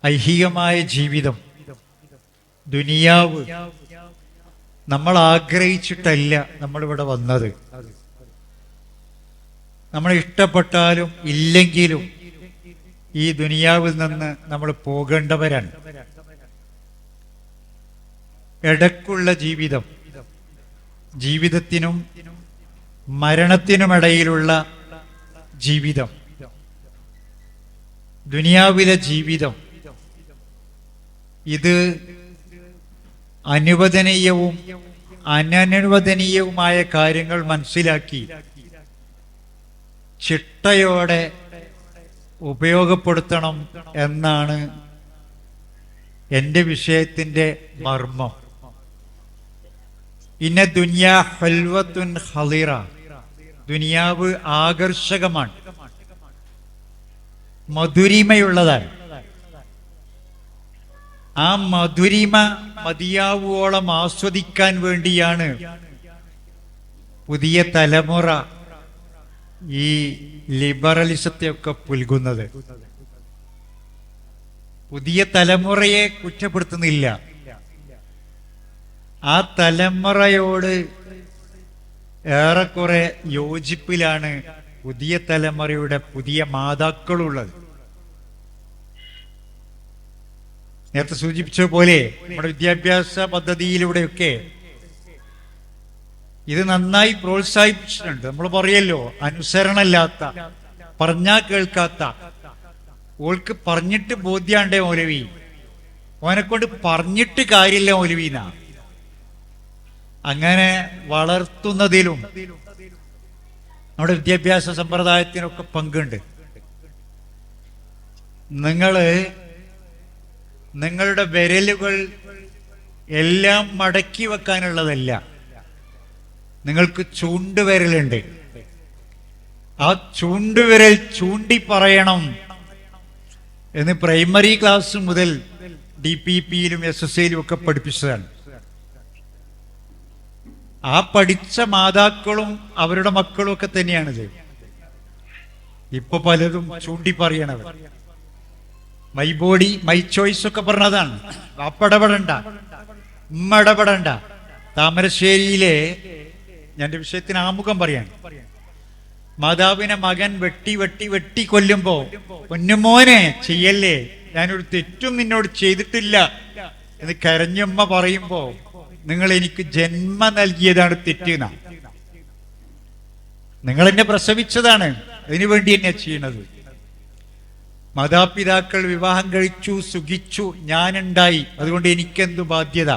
ഐഹികമായ ജീവിതം, ദുനിയാവ് നമ്മൾ ആഗ്രഹിച്ചിട്ടല്ല നമ്മളിവിടെ വന്നത്. നമ്മൾ ഇഷ്ടപ്പെട്ടാലും ഇല്ലെങ്കിലും ഈ ദുനിയാവിൽ നിന്ന് നമ്മൾ പോകേണ്ടവരാണ്. ഇടയ്ക്കുള്ള ജീവിതം, ജീവിതത്തിനും മരണത്തിനുമിടയിലുള്ള ജീവിതം, ദുനിയാവിലെ ജീവിതം, ഇത് അനുവദനീയവും അനനുവദനീയവുമായ കാര്യങ്ങൾ മനസ്സിലാക്കി ചിട്ടയോടെ ഉപയോഗപ്പെടുത്തണം എന്നാണ് എൻ്റെ വിഷയത്തിൻ്റെ മർമ്മം. ഇന്ന ദുനിയാ ഹൽവത്തുൻ ഖളിറ, ദുനിയാവ് ആകർഷകമാണ്, മധുരിമയുള്ളതാണ്. ആ മധുരിമ മതിയാവോളം ആസ്വദിക്കാൻ വേണ്ടിയാണ് പുതിയ തലമുറ ഈ ലിബറലിസത്തെയൊക്കെ പുൽകുന്നത്. പുതിയ തലമുറയെ കുറ്റപ്പെടുത്തുന്നില്ല, ആ തലമുറയോട് ഏറെക്കുറെ യോജിപ്പിലാണ് പുതിയ തലമുറയുടെ പുതിയ മാതാക്കളുള്ളത്. നേരത്തെ സൂചിപ്പിച്ച പോലെ നമ്മുടെ വിദ്യാഭ്യാസ പദ്ധതിയിലൂടെയൊക്കെ ഇത് നന്നായി പ്രോത്സാഹിപ്പിച്ചിട്ടുണ്ട്. നമ്മൾ പറയല്ലോ, അനുസരണമില്ലാത്ത, പറഞ്ഞാ കേൾക്കാത്ത, ഓൾക്ക് പറഞ്ഞിട്ട് ബോധ്യാണ്ടേ മൗലവി, ഓനെ കൊണ്ട് പറഞ്ഞിട്ട് കാര്യമില്ല മൗലവീന, അങ്ങനെ വളർത്തുന്നതിലും നമ്മുടെ വിദ്യാഭ്യാസ സമ്പ്രദായത്തിനൊക്കെ പങ്കുണ്ട്. നിങ്ങളുടെ വിരലുകൾ എല്ലാം മടക്കി വെക്കാനുള്ളതല്ല, നിങ്ങൾക്ക് ചൂണ്ടുവിരലുണ്ട്. ആ ചൂണ്ടുവിരൽ ചൂണ്ടി പറയണം എന്ന് പ്രൈമറി ക്ലാസ് മുതൽ DPP-യിലും SSAയിലും ഒക്കെ പഠിപ്പിച്ചതാണ്. ആ പഠിച്ച മാതാക്കളും അവരുടെ മക്കളും ഒക്കെ തന്നെയാണിത്. ഇപ്പൊ പലതും ചൂണ്ടി പറയണവർ, മൈ ബോഡി മൈ ചോയ്സ് ഒക്കെ പറഞ്ഞതാണ്. അപ്പടപെടണ്ട, ഉമ്മടപെടണ്ട. താമരശ്ശേരിയിലെ, ഞാൻ വിഷയത്തിന് ആമുഖം പറയാണ്, മാതാവിനെ മകൻ വെട്ടി വെട്ടി വെട്ടി കൊല്ലുമ്പോ, പൊന്നുമോനെ ചെയ്യല്ലേ, ഞാനൊരു തെറ്റും നിന്നോട് ചെയ്തിട്ടില്ല എന്ന് കരഞ്ഞമ്മ പറയുമ്പോ, നിങ്ങൾ എനിക്ക് ജന്മം നൽകിയതാണ് തെറ്റുന്ന, നിങ്ങൾ എന്നെ പ്രസവിച്ചതാണ്, അതിനു വേണ്ടി എന്നെ ചെയ്യണത്. മാതാപിതാക്കൾ വിവാഹം കഴിച്ചു, സുഖിച്ചു, ഞാനുണ്ടായി, അതുകൊണ്ട് എനിക്കെന്തു ബാധ്യത?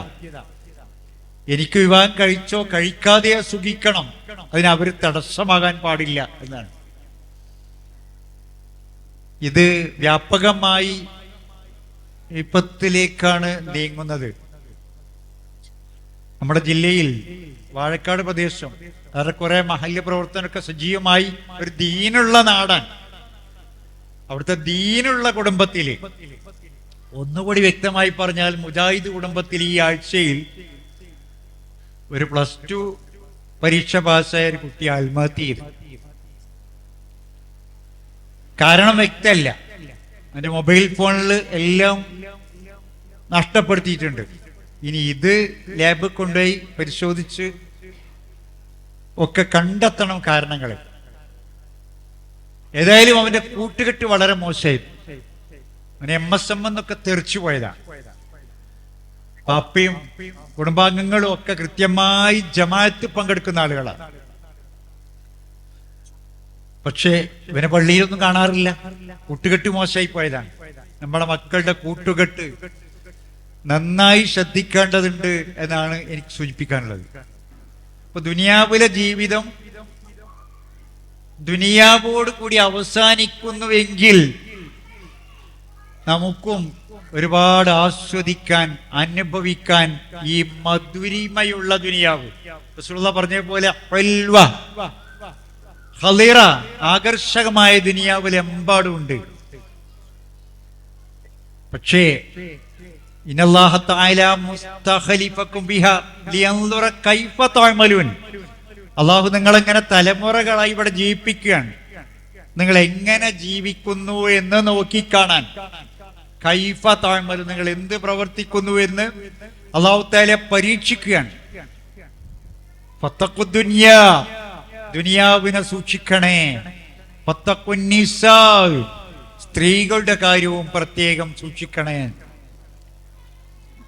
എനിക്ക് വിവാഹം കഴിച്ചോ കഴിക്കാതെയോ സുഖിക്കണം, അതിന് അവർ തടസ്സമാകാൻ പാടില്ല എന്നാണ്. ഇത് വ്യാപകമായി വിപത്തിലേക്കാണ് നീങ്ങുന്നത്. നമ്മുടെ ജില്ലയിൽ വാഴക്കാട് പ്രദേശം ഏറെക്കുറെ മഹല്ല് പ്രവർത്തനമൊക്കെ സജീവമായി ഒരു ദീനുള്ള നാടാണ്. അവിടുത്തെ ദീനുള്ള കുടുംബത്തില്, ഒന്നുകൂടി വ്യക്തമായി പറഞ്ഞാൽ മുജാഹിദ് കുടുംബത്തിൽ ഈ ആഴ്ചയിൽ ഒരു +2 പരീക്ഷ പാസ്സായ ഒരു കുട്ടി ആത്മഹത്യ ചെയ്തു. കാരണം വ്യക്തമല്ല, എൻ്റെ മൊബൈൽ ഫോണിൽ എല്ലാം നഷ്ടപ്പെടുത്തിയിട്ടുണ്ട്. ഇനി ഇത് ലാബിൽ കൊണ്ടുപോയി പരിശോധിച്ച് ഒക്കെ കണ്ടെത്തണം കാരണങ്ങൾ. ഏതായാലും അവന്റെ കൂട്ടുകെട്ട് വളരെ മോശമായിരുന്നു. അവന് MSM എന്നൊക്കെ തെറിച്ചു പോയതാ. പാപ്പയും കുടുംബാംഗങ്ങളും ഒക്കെ കൃത്യമായി ജമാഅത്ത് പങ്കെടുക്കുന്ന ആളുകളാണ്. പക്ഷേ ഇവനെ പള്ളിയിലൊന്നും കാണാറില്ല. കൂട്ടുകെട്ട് മോശമായി പോയതാണ്. നമ്മുടെ മക്കളുടെ കൂട്ടുകെട്ട് നന്നായി ശ്രദ്ധിക്കേണ്ടതുണ്ട് എന്നാണ് എനിക്ക് സൂചിപ്പിക്കാനുള്ളത്. ഇപ്പൊ ദുനിയാവിലെ ജീവിതം ദുനിയാവോട് കൂടി അവസാനിക്കുന്നുവെങ്കിൽ നമുക്കും ഒരുപാട് ആസ്വദിക്കാൻ, അനുഭവിക്കാൻ ഈ മധുരിമയുള്ള ദുനിയാവ്, റസൂലുള്ളാഹി പറഞ്ഞ പോലെ ഹൽവ ഖളിറ, ആകർഷകമായ ദുനിയാവിൽ എമ്പാടും ഉണ്ട്. പക്ഷേ ഇന്നല്ലാഹ തആല മുസ്തഖലിഫക്കും ബിഹാ ലിയൻദുറ കൈഫ തഅമലൂൻ, അള്ളാഹു നിങ്ങളെങ്ങനെ തലമുറകളായി ഇവിടെ ജീവിപ്പിക്കുകയാണ്, നിങ്ങൾ എങ്ങനെ ജീവിക്കുന്നു എന്ന് നോക്കിക്കാണാൻ. കൈഫ തഅമൽ, നിങ്ങൾ എന്ത് പ്രവർത്തിക്കുന്നു എന്ന് അല്ലാഹു തആല പരീക്ഷിക്കുകയാണ്. ഫത്തഖു ദുനിയാ, ദുനിയാവിനെ സൂക്ഷിക്കണേ. ഫത്തഖു നിസാ, സ്ത്രീകളുടെ കാര്യവും പ്രത്യേകം സൂക്ഷിക്കണേ.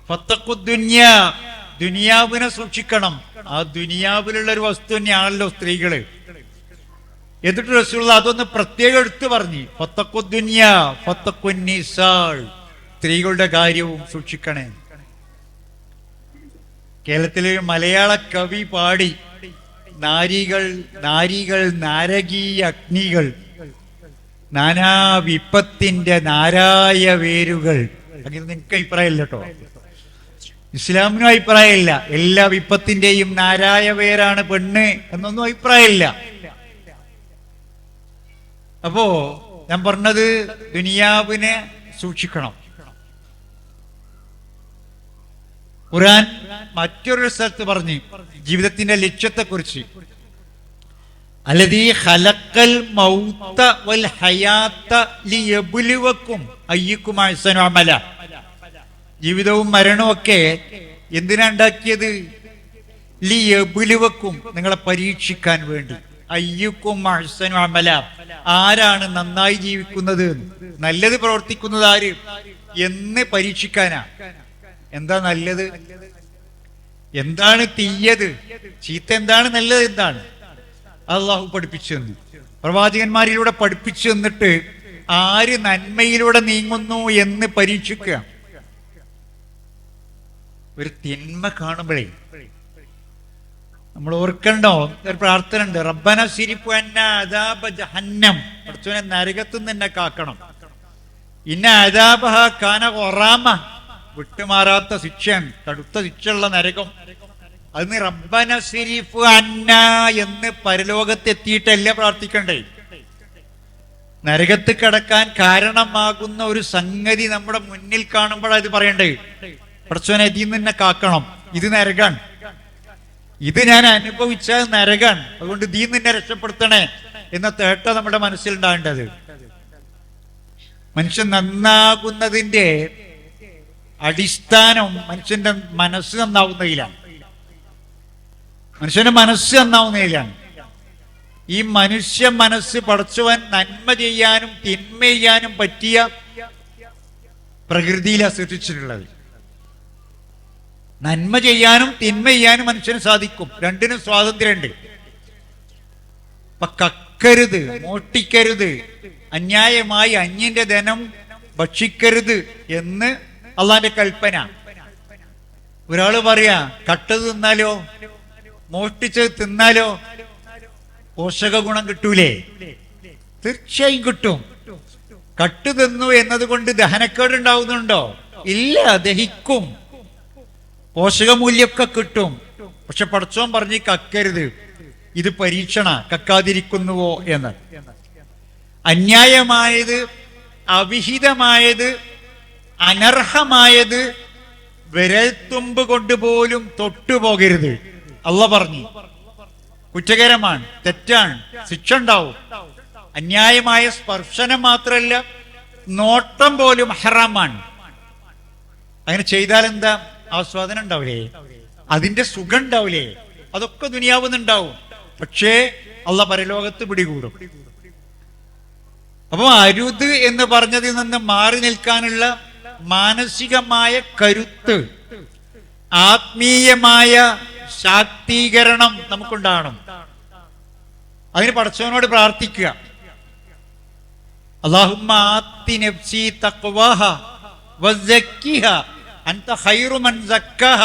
ഫത്തഖു ദുനിയാ, ദുനിയാവിനെ സൂക്ഷിക്കണം. ആ ദുനിയാവിലുള്ള ഒരു വസ്തു തന്നെയാണല്ലോ സ്ത്രീകള്. എന്നിട്ട് റസൂലുള്ളാഹി അതൊന്ന് പ്രത്യേകം എടുത്തു പറഞ്ഞു. ഫത്തഖു ദുനിയാ ഫത്തഖു നിസാ, സ്ത്രീകളുടെ കാര്യവും സൂക്ഷിക്കണേ. കേരളത്തിലെ മലയാള കവി പാടി, നാരികൾ നാരികൾ നാരകീയ അഗ്നികൾ, നാനാ വിപത്തിന്റെ നാരായ വേരുകൾ. അങ്ങനെ നിങ്ങൾക്ക് അഭിപ്രായമില്ല കേട്ടോ, ഇസ്ലാമിനും അഭിപ്രായമില്ല. എല്ലാ വിപത്തിന്റെയും നാരായ വേരാണ് പെണ്ണ് എന്നൊന്നും അഭിപ്രായമില്ല. അപ്പോ ഞാൻ പറഞ്ഞത് ദുനിയാവിനെ സൂക്ഷിക്കണം. ഖുർആൻ മറ്റൊരു സ്ഥലത്ത് പറഞ്ഞു ജീവിതത്തിന്റെ ലക്ഷ്യത്തെക്കുറിച്ച്, അല്ലദീ ഖലഖൽ മൗത വൽ ഹയാത ലിയബ്ലുവക്കും അയ്യുക്കും അഹ്സനു അമല. ജീവിതവും മരണവും ഒക്കെ എന്തിനാ ഉണ്ടാക്കിയത്? ലിയബ്ലുവക്കും, നിങ്ങളെ പരീക്ഷിക്കാൻ വേണ്ടി. അയ്യുക്കും അഹ്സനു അമല, ആരാണ് നന്നായി ജീവിക്കുന്നത്, നല്ലത് പ്രവർത്തിക്കുന്നത് ആര് എന്ന് പരീക്ഷിക്കാനാ. എന്താ നല്ലത്, എന്താണ് തീയത്, ചീത്ത എന്താണ്, നല്ലത് എന്താണ്, അല്ലാഹു പഠിപ്പിച്ചു തന്നു. പ്രവാചകന്മാരിലൂടെ പഠിപ്പിച്ചു തന്നിട്ട് ആര് നന്മയിലൂടെ നീങ്ങുന്നു എന്ന് പരീക്ഷിക്കുക. ഒരു തിന്മ കാണുമ്പോഴേ നമ്മൾ ഓർക്കണ്ടോ, ഒരു പ്രാർത്ഥന ഉണ്ട്, റബ്ബന സിരിഫു അന്നാ അദാബ ജഹന്നം, പഠിച്ചവനെ നരകത്തു നിന്ന് കാക്കണം. ഇന്ന അദാബഹ കാന ഖറാമ, വിട്ടുമാറാത്ത ശിക്ഷയാണ്, കടുത്ത ശിക്ഷയുള്ള നരകം. അതിന് റബ്ബന സിരിഫു അന്നാ എന്ന് പരലോകത്തെത്തിയിട്ടല്ല പ്രാർത്ഥിക്കണ്ടേ. നരകത്ത് കിടക്കാൻ കാരണമാകുന്ന ഒരു സംഗതി നമ്മുടെ മുന്നിൽ കാണുമ്പോഴാണ് ഇത് പറയണ്ടേ, പഠിച്ചവനെ ഇതിൽ നിന്ന് കാക്കണം, ഇത് നരകാണ്, ഇത് ഞാൻ അനുഭവിച്ചാൽ നരകാണ്, അതുകൊണ്ട് ഇതിൽ നിന്നെ രക്ഷപ്പെടുത്തണേ എന്ന തേട്ട നമ്മുടെ മനസ്സിലുണ്ടാകേണ്ടത്. മനുഷ്യൻ നന്നാകുന്നതിന്റെ അടിസ്ഥാനം മനുഷ്യന്റെ മനസ്സ് നന്നാവുന്നതിലാണ്. മനുഷ്യന്റെ മനസ്സ് നന്നാവുന്നതിലാണ്. ഈ മനുഷ്യ മനസ്സ് പടച്ചവൻ നന്മ ചെയ്യാനും തിന്മ ചെയ്യാനും പറ്റിയ പ്രകൃതിയിലാണ് സൃഷ്ടിച്ചിട്ടുള്ളത്. നന്മ ചെയ്യാനും തിന്മ ചെയ്യാനും മനുഷ്യന് സാധിക്കും, രണ്ടിനും സ്വാതന്ത്ര്യമുണ്ട്. അപ്പൊ കക്കരുത്, മോഷ്ടിക്കരുത്, അന്യായമായി അന്യന്റെ ധനം ഭക്ഷിക്കരുത് എന്ന് അള്ളാന്റെ കൽപ്പന. ഒരാള് പറയാ കട്ടത് തിന്നാലോ മോഷ്ടിച്ചത് തിന്നാലോ പോഷക ഗുണം കിട്ടൂലേ? തീർച്ചയായും കിട്ടും. കട്ട് തിന്നു എന്നതുകൊണ്ട് ദഹനക്കേട് ഉണ്ടാവുന്നുണ്ടോ? ഇല്ല, ദഹിക്കും, പോഷകമൂല്യമൊക്കെ കിട്ടും. പക്ഷെ പടച്ചോൻ പറഞ്ഞ് കക്കരുത്, ഇത് പരീക്ഷണ, കക്കാതിരിക്കുന്നുവോ എന്ന്. അന്യായമായത്, അവിഹിതമായത്, അനർഹമായത് വിരൽത്തുമ്പ് കൊണ്ടുപോലും തൊട്ടുപോകരുത്. അള്ളാഹ് പറഞ്ഞു കുറ്റകരമാണ്, തെറ്റാണ്, ശിക്ഷ ഉണ്ടാവും. അന്യായമായ സ്പർശനം മാത്രമല്ല, നോട്ടം പോലും ഹറാമാണ്. അങ്ങനെ ചെയ്താൽ എന്താ? ആസ്വാദനം ഉണ്ടാവില്ലേ, അതിന്റെ സുഖം ഉണ്ടാവില്ലേ, അതൊക്കെ ദുനിയാവുന്നുണ്ടാവും. പക്ഷേ അള്ളാഹ് പരലോകത്ത് പിടികൂടും. അപ്പൊ അരുത് എന്ന് പറഞ്ഞതിൽ നിന്ന് മാറി നിൽക്കാനുള്ള മാനസികമായ കരുത്ത്, ആത്മീയമായ ശാക്തീകരണം നമുക്കുണ്ടാകണം. അതിന് പടച്ചവനോട് പ്രാർത്ഥിക്കുക, അല്ലാഹുമ്മ ആത്തി നഫ്സി തഖ്വാഹ വസക്കിഹ അൻത ഖൈറു മൻ സക്കഹ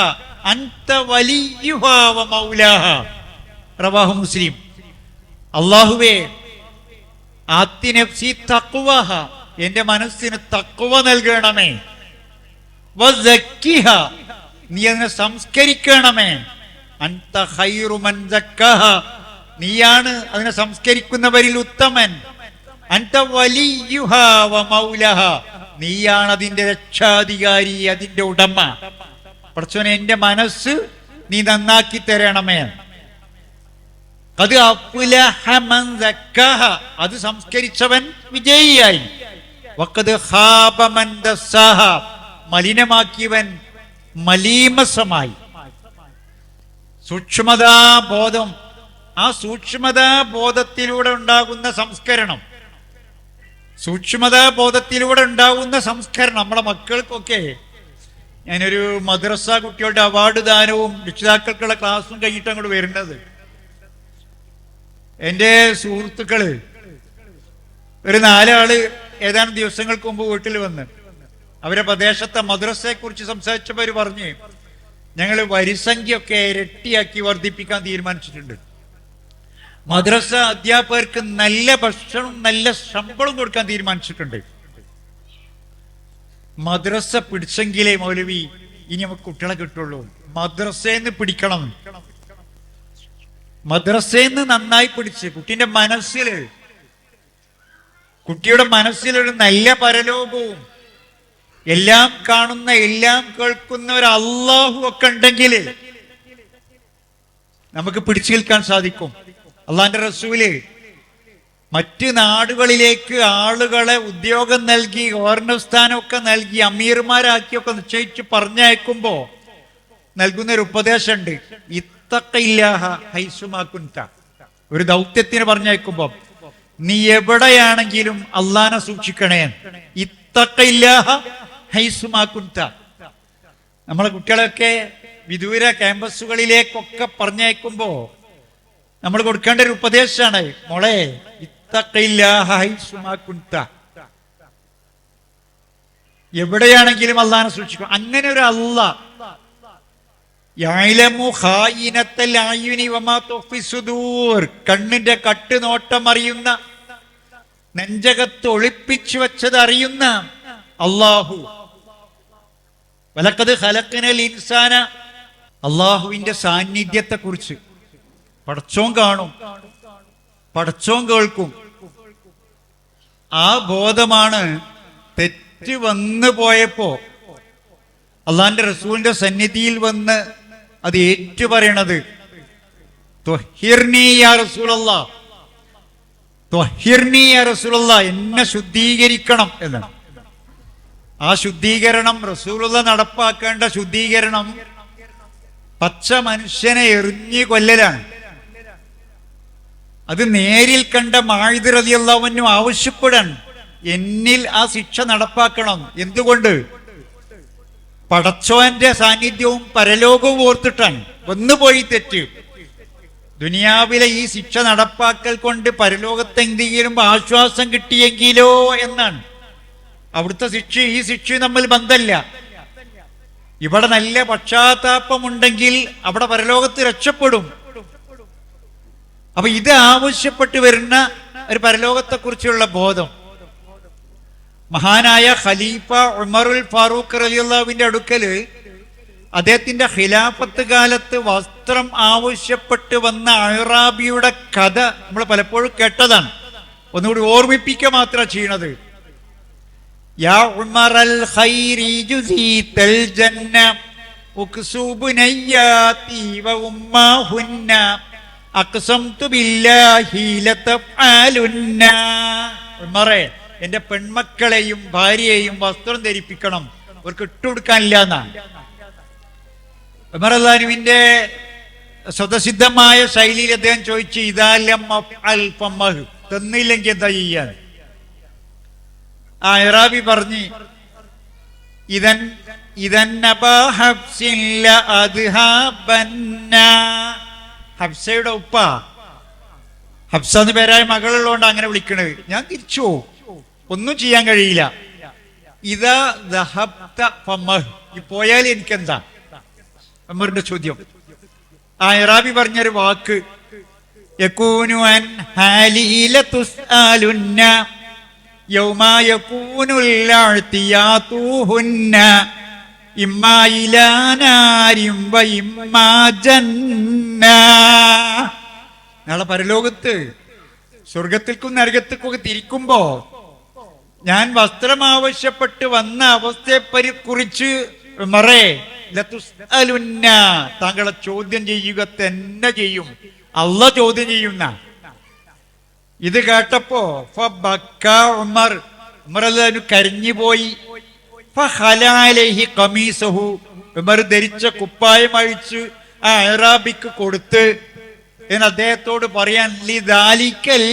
അൻത വലിയുഹാ വ മൗലാഹ. റവാഹു മുസ്ലിം. അല്ലാഹുവേ, ആത്തി നഫ്സി തഖ്വാഹ, എന്റെ മനസ്സിന് തഖ്വ നൽകണമേ. വസക്കിഹ, നീ അതിനെ സംസ്കരിക്കണമേ. അൻത ഖൈറു മൻ സക്കഹ, നീയാണ് അതിനെ സംസ്കരിക്കുന്നവരിൽ ഉത്തമൻ. അൻത വലിയുഹാ വ മൗലഹ, നീയാണ് അതിന്റെ രക്ഷാധികാരി, അതിന്റെ ഉടമ. പടച്ചോനെ, എന്റെ മനസ്സ് നീ നന്നാക്കി തരണമേ. ഖദ് അഫ്ലഹ മൻ സക്കഹ, അത് സംസ്കരിച്ചവൻ വിജയിയായി. വഖദ് ഖാബ മൻ ദസ്സാഹ, മലിനമാക്കിയവൻ മലീമസമായി. സൂക്ഷ്മതാബോധം, ആ സൂക്ഷ്മതാബോധത്തിലൂടെ ഉണ്ടാകുന്ന സംസ്കരണം, സൂക്ഷ്മതാബോധത്തിലൂടെ ഉണ്ടാകുന്ന സംസ്കരണം നമ്മളെ മക്കൾക്കൊക്കെ. ഞാനൊരു മദ്രസ കുട്ടികളുടെ അവാർഡ് ദാനവും രക്ഷിതാക്കൾക്കുള്ള ക്ലാസ്സും കഴിഞ്ഞിട്ട് അങ്ങോട്ട് വരുന്നത്. എൻ്റെ സുഹൃത്തുക്കള് ഒരു 4 ആള് ഏതാനും ദിവസങ്ങൾക്ക് മുമ്പ് വീട്ടിൽ വന്ന് അവരെ പ്രദേശത്തെ മദ്രസയെ കുറിച്ച് സംസാരിച്ചപ്പോൾ അവർ പറഞ്ഞ്, ഞങ്ങൾ വരിസംഖ്യയൊക്കെ ഇരട്ടിയാക്കി വർദ്ധിപ്പിക്കാൻ തീരുമാനിച്ചിട്ടുണ്ട്. മദ്രസ അധ്യാപകർക്ക് നല്ല ഭക്ഷണം നല്ല ശമ്പളം കൊടുക്കാൻ തീരുമാനിച്ചിട്ടുണ്ട്. മദ്രസ പിടിച്ചെങ്കിലേ മൗലവി ഇനി നമുക്ക് കുട്ടികളെ കിട്ടുള്ളൂ. മദ്രസേന്ന് പിടിക്കണം. മദ്രസേന്ന് നന്നായി പിടിച്ച് കുട്ടിയുടെ മനസ്സിലൊരു നല്ല പരലോകവും എല്ലാം കാണുന്ന എല്ലാം കേൾക്കുന്ന ഒരു അള്ളാഹു ഒക്കെ ഉണ്ടെങ്കിൽ നമുക്ക് പിടിച്ചു നിൽക്കാൻ സാധിക്കും. അള്ളാന്റെ റസൂല് മറ്റ് നാടുകളിലേക്ക് ആളുകളെ ഉദ്യോഗം നൽകി ഗവർണർ സ്ഥാനമൊക്കെ നൽകി അമീർമാരാക്കിയൊക്കെ നിശ്ചയിച്ച് പറഞ്ഞയക്കുമ്പോ നൽകുന്ന ഒരു ഉപദേശമുണ്ട്. ഇത്തഖില്ലാഹ ഹൈസുമാ കുൻത. ഒരു ദൗത്യത്തിന് പറഞ്ഞയക്കുമ്പോ നീ എവിടെയാണെങ്കിലും അള്ളാനെ സൂക്ഷിക്കണേ. ഇത്തഖില്ലാഹ ഹൈസുമാ കുൻത. നമ്മളെ കുട്ടികളൊക്കെ വിദൂര ക്യാമ്പസുകളിലേക്കൊക്കെ പറഞ്ഞയക്കുമ്പോ നമ്മൾ കൊടുക്കേണ്ട ഒരു ഉപദേശമാണ്, മോളെ ഇത്തഖില്ലാഹ ഹൈസുമാ കുൻത. എവിടെയാണെങ്കിലും അള്ളാനെ സൂക്ഷിക്കും. അങ്ങനെ ഒരു അള്ളാഹ് യഅലമു ഖായിനത്തൽ അയുനി വമാ തുഖ്ഫി സുദൂർ, കണ്ണിന്റെ കട്ടുനോട്ടം അറിയുന്ന, നെഞ്ചകത്ത് ഒളിപ്പിച്ചു വെച്ചത് അറിയുന്ന അള്ളാഹു. വലഖദ് ഖലഖനൽ ഇൻസാന, അള്ളാഹുവിന്റെ സാന്നിധ്യത്തെ കുറിച്ച് പടച്ചോൻ കാണും, പടച്ചോൻ കേൾക്കും. ആ ബോധമാണ് തെറ്റ് വന്നു പോയപ്പോ അള്ളാന്റെ റസൂലിന്റെ സന്നിധിയിൽ വന്ന് അത് ഏറ്റുപറയണത്. ത്വഹിർനി യാ റസൂലല്ലാഹ്, ത്വഹിർനി യാ റസൂലല്ലാഹ്, എന്നെ ശുദ്ധീകരിക്കണം എന്നാണ്. ആ ശുദ്ധീകരണം റസൂലുള്ളാഹ് നടപ്പാക്കേണ്ട ശുദ്ധീകരണം പച്ച മനുഷ്യനെ എറിഞ്ഞു കൊല്ലലാണ്. അത് നേരിൽ കണ്ട മാഇദ് റളിയല്ലാഹു അൻഹു ആവശ്യപ്പെടാൻ എന്നിൽ ആ ശിക്ഷ നടപ്പാക്കണം. എന്തുകൊണ്ട്? പടച്ചോന്റെ സാന്നിധ്യവും പരലോകവും ഓർത്തിട്ടാണ്. വന്നുപോയി തെറ്റ്. ദുനിയാവിലെ ഈ ശിക്ഷ നടപ്പാക്കൽ കൊണ്ട് പരലോകത്തെന്തെങ്കിലും ആശ്വാസം കിട്ടിയെങ്കിലോ എന്നാണ്. അവിടുത്തെ ശിക്ഷ ഈ ശിക്ഷയും തമ്മിൽ ബന്ധമില്ല. ഇവിടെ നല്ല പശ്ചാത്താപമുണ്ടെങ്കിൽ അവിടെ പരലോകത്ത് രക്ഷപ്പെടും. അപ്പൊ ഇത് ആവശ്യപ്പെട്ട് വരുന്ന ഒരു പരലോകത്തെ കുറിച്ചുള്ള ബോധം മഹാനായ ഖലീഫ ഉമറുൽ ഫാറൂഖ് റളിയല്ലാഹുവിന്റെ അടുക്കല് അദ്ദേഹത്തിന്റെ ഖിലാഫത്ത് കാലത്ത് വസ്ത്രം ആവശ്യപ്പെട്ട് വന്ന അഅറാബിയുടെ കഥ നമ്മൾ പലപ്പോഴും കേട്ടതാണ്. ഒന്നുകൂടി ഓർമ്മിപ്പിക്കുക മാത്രം ചെയ്യണത്. യാ ഉമറൽ ഖൈരി ജുസീതൽ ജന്ന ഉക്സുബുനയ്യാതി വ ഉമ്മാഹുന്ന അഖ്സംതു ബില്ലാഹി ലതഫഅലുന്ന. ഉമറേ, എന്റെ പെൺമക്കളെയും ഭാര്യയെയും വസ്ത്രം ധരിപ്പിക്കണം, അവർക്ക് ഇട്ടുകൊടുക്കാനില്ല എന്നാണ്. ഉമർ റളിയല്ലാഹുവിന്റെ സ്വതസിദ്ധമായ ശൈലിയിൽ അദ്ദേഹം ചോദിച്ചു, ഇദാലം അഫ്അൽ ഫമഹ്, തന്നില്ലെങ്കിൽ എന്താ ചെയ്യാൻ? ആ ഇറാബി പറഞ്ഞു, ഹബ്സയുടെ ഉപ്പ, ഹബ്സ എന്ന് പേരായ മകളുള്ളതുകൊണ്ട് അങ്ങനെ വിളിക്കണത്. ഞാൻ തിരിച്ചു പോകും, ഒന്നും ചെയ്യാൻ കഴിയില്ല. ഇതാ ദഹബ്ത ഫമഹ്, ഈ പോയാൽ എനിക്കെന്താ? ഉമറിന്റെ ചോദ്യം. ആ ഇറാബി പറഞ്ഞൊരു വാക്ക്, യകൂനു അൻ ഹാലില തുസ്അലുന്ന യൗമാ യകൂനുൽ അഅതിയാതുഹുന്ന ഇമ്മാ ഇലാ നാരിം വ ഇമ്മാ ജന്ന. നാളെ പരലോകത്ത് സ്വർഗത്തിൽക്കും നരകത്തിൽക്കൊക്കെ തിരിക്കുമ്പോ ഞാൻ വസ്ത്രം ആവശ്യപ്പെട്ട് വന്ന അവസ്ഥയെ കുറിച്ച് ഉമറേ ലതുസ്അലുന്ന, താങ്കളെ ചോദ്യം ചെയ്യുക തന്നെ ചെയ്യും, അല്ലാഹ് ചോദ്യം ചെയ്യുന്ന. ഇത് കേട്ടപ്പോ ഫബക്ക ഉമർ, ഉമർ റളിയല്ലാഹു കരഞ്ഞുപോയി. ഫഖലഅലൈഹി ഖമീസഹു, ഉമർ ധരിച്ച കുപ്പായം അഴിച്ച് ആ അഅറാബിക്ക് കൊടുത്ത് എന്ന് അദ്ദേഹത്തോട് പറയാൻ ലിദാലിക്കൽ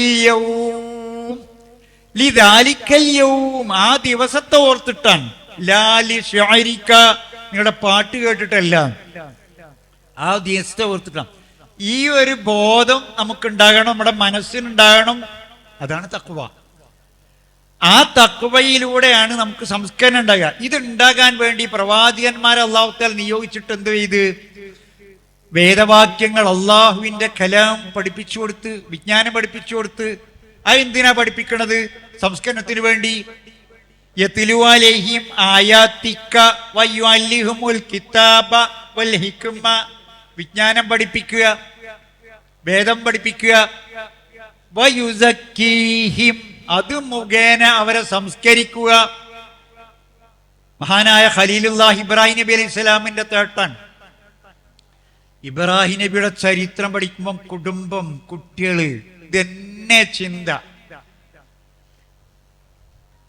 യൗം, ആ ദിവസത്തെ ഓർത്തിട്ടാണ്. ലാലി ഷഅരിക, നിങ്ങളുടെ പാട്ട് കേട്ടിട്ടല്ല, ആ ദിവസത്തെ ഓർത്തിട്ടാണ്. ഈ ഒരു ബോധം നമുക്കുണ്ടാകണം, നമ്മുടെ മനസ്സിനുണ്ടാകണം. അതാണ് തഖ്വ. ആ തഖ്വയിലൂടെയാണ് നമുക്ക് സംസ്കരണം ഉണ്ടാകുക. ഇതുണ്ടാകാൻ വേണ്ടി പ്രവാചകന്മാരെ അല്ലാഹു തആല നിയോഗിച്ചിട്ട് എന്ത് ചെയ്ത്? വേദവാക്യങ്ങൾ, അള്ളാഹുവിന്റെ കലാം പഠിപ്പിച്ചു കൊടുത്ത്, വിജ്ഞാനം പഠിപ്പിച്ചു കൊടുത്ത്. എന്തിനാ പഠിപ്പിക്കണത്? സംസ്കരണത്തിന് വേണ്ടി. യത്ലു അലൈഹിം ആയാതിക വയുഅല്ലിഹുമുൽ കിതാബ വൽ ഹിക്മ, വിജ്ഞാനം പഠിപ്പിക്കുക, വേദം പഠിപ്പിക്കുക. വയുസക്കീഹിം, അത് മുഖേന അവരെ സംസ്കരിക്കുക. മഹാനായ ഖലീലുല്ലാഹ് ഇബ്രാഹിം നബി അലൈഹി സ്വലാമിന്റെ തേട്ടാൻ. ഇബ്രാഹിം നബിയുടെ ചരിത്രം പഠിക്കുമ്പം കുടുംബം, കുട്ടികള്, ഇതെന്നെ ചിന്ത.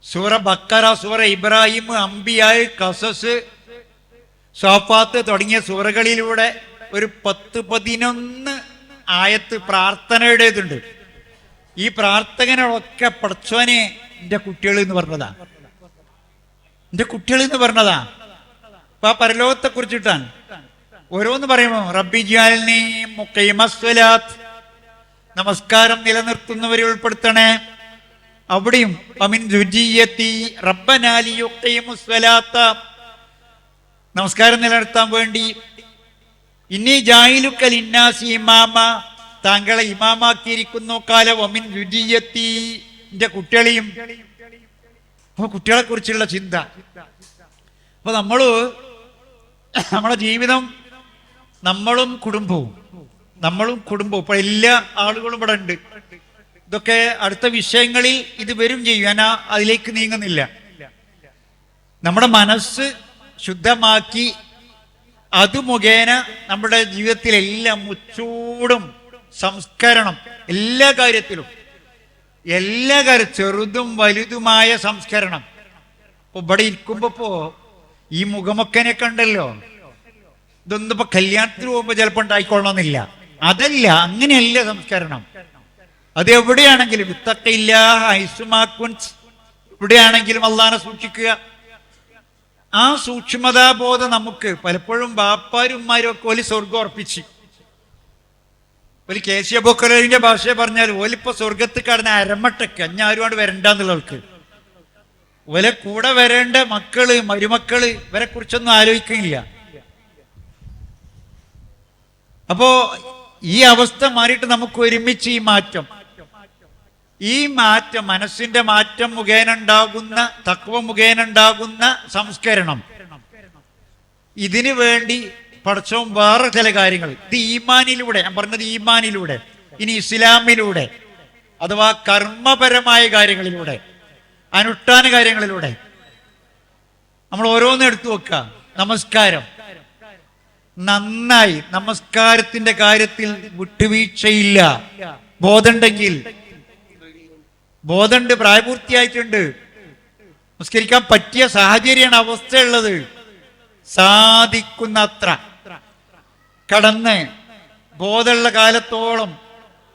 സൂറ ബക്കറ, സൂറ ഇബ്രാഹിം, അംബിയാ, ഖസസ്, സാഫാത്ത് തുടങ്ങിയ സൂറകളിലൂടെ ഒരു 10-11 ആയത്ത് പ്രാർത്ഥനയുടേതുണ്ട്. ഈ പ്രാർത്ഥനകളൊക്കെ പടച്ചോനെ എന്റെ കുട്ടികൾ എന്ന് പറഞ്ഞതാ, എന്റെ കുട്ടികൾ എന്ന് പറഞ്ഞതാ. അപ്പൊ ആ പരലോകത്തെ കുറിച്ചിട്ടാണ് ഓരോന്ന് പറയുമ്പോ റബ്ബി ജഅൽനി മുഖീമസ്സലാത്ത്, നമസ്കാരം നിലനിർത്തുന്നവരെ ഉൾപ്പെടുത്തണേ. അവിടെയും അമിൻ ദുർജിയത്തി റബ്ബനാ ലിയുഖീമുസ്സലാത്ത, നമസ്കാരം നിലനിർത്താൻ വേണ്ടി. ഇന്നീ ജായിലുക ലിന്നാസി ഇമാമ, താങ്കളെ ഇമാമാക്കിയിരിക്കുന്നു. കാല വമിൻ ദുർജിയത്തി, എന്റെ കുട്ടികളെയും. അപ്പൊ കുട്ടികളെ കുറിച്ചുള്ള ചിന്ത. അപ്പൊ നമ്മളെ ജീവിതം, നമ്മളും കുടുംബവും ഇപ്പൊ എല്ലാ ആളുകളും ഇവിടെ ഉണ്ട്. ഇതൊക്കെ അടുത്ത വിഷയങ്ങളിൽ ഇത് വരും ചെയ്യും. ഞാൻ അതിലേക്ക് നീങ്ങുന്നില്ല. നമ്മുടെ മനസ്സ് ശുദ്ധമാക്കി അത് മുഖേന നമ്മുടെ ജീവിതത്തിലെല്ലാം മുച്ചൂടും സംസ്കരണം, എല്ലാ കാര്യത്തിലും ചെറുതും വലുതുമായ സംസ്കരണം. ഇപ്പൊ ഇവിടെ ഇരിക്കുമ്പോ ഈ മുഖമൊക്കനെ കണ്ടല്ലോ, ഇതൊന്നും ഇപ്പൊ കല്യാണത്തിന് പോകുമ്പോ ചിലപ്പോ ഉണ്ടായിക്കൊള്ളണമെന്നില്ല. അതല്ല, അങ്ങനെയല്ല സംസ്കരണം. അത് എവിടെയാണെങ്കിലും എവിടെയാണെങ്കിലും അള്ളാനെ സൂക്ഷിക്കുക. ആ സൂക്ഷ്മതാബോധം നമുക്ക് പലപ്പോഴും ബാപ്പാരും ഉമ്മാരും ഒക്കെ ഒരു സ്വർഗം ഉറപ്പിച്ച്, ഒരു കേസി അബൂബക്കറിന്റെ ഭാഷയെ പറഞ്ഞാൽ ഓലിപ്പോ സ്വർഗത്ത് കടന്ന അരമട്ടക്ക് അഞ്ഞാരുമാട് വരണ്ടെന്നുള്ളവർക്ക് ഓലെ കൂടെ വരേണ്ട മക്കള്, മരുമക്കള്, ഇവരെ കുറിച്ചൊന്നും ആലോചിക്കുന്നില്ല. അപ്പോ ഈ അവസ്ഥ മാറിയിട്ട് നമുക്ക് ഒരുമിച്ച് ഈ മാറ്റം മനസ്സിന്റെ മാറ്റം മുഖേന ഉണ്ടാകുന്ന, തഖ്വ മുഖേന ഉണ്ടാകുന്ന സംസ്കരണം, ഇതിനു വേണ്ടി പടച്ചോൻ വേറെ ചില കാര്യങ്ങൾ, ഇത് ഈമാനിലൂടെ, ഞാൻ പറഞ്ഞത് ഈമാനിലൂടെ, ഇനി ഇസ്ലാമിലൂടെ, അഥവാ കർമ്മപരമായ കാര്യങ്ങളിലൂടെ, അനുഷ്ഠാന കാര്യങ്ങളിലൂടെ നമ്മൾ ഓരോന്നും എടുത്തു വെക്കുക. നമസ്കാരം നന്നായി, നമസ്കാരത്തിന്റെ കാര്യത്തിൽ വിട്ടുവീഴ്ചയില്ല. ബോധമുണ്ട്, പ്രായപൂർത്തിയായിട്ടുണ്ട്, നമസ്കരിക്കാൻ പറ്റിയ സാഹചര്യമാണ്, അവസ്ഥയുള്ളത്. സാധിക്കുന്നത്ര കടന്ന്, ബോധമുള്ള കാലത്തോളം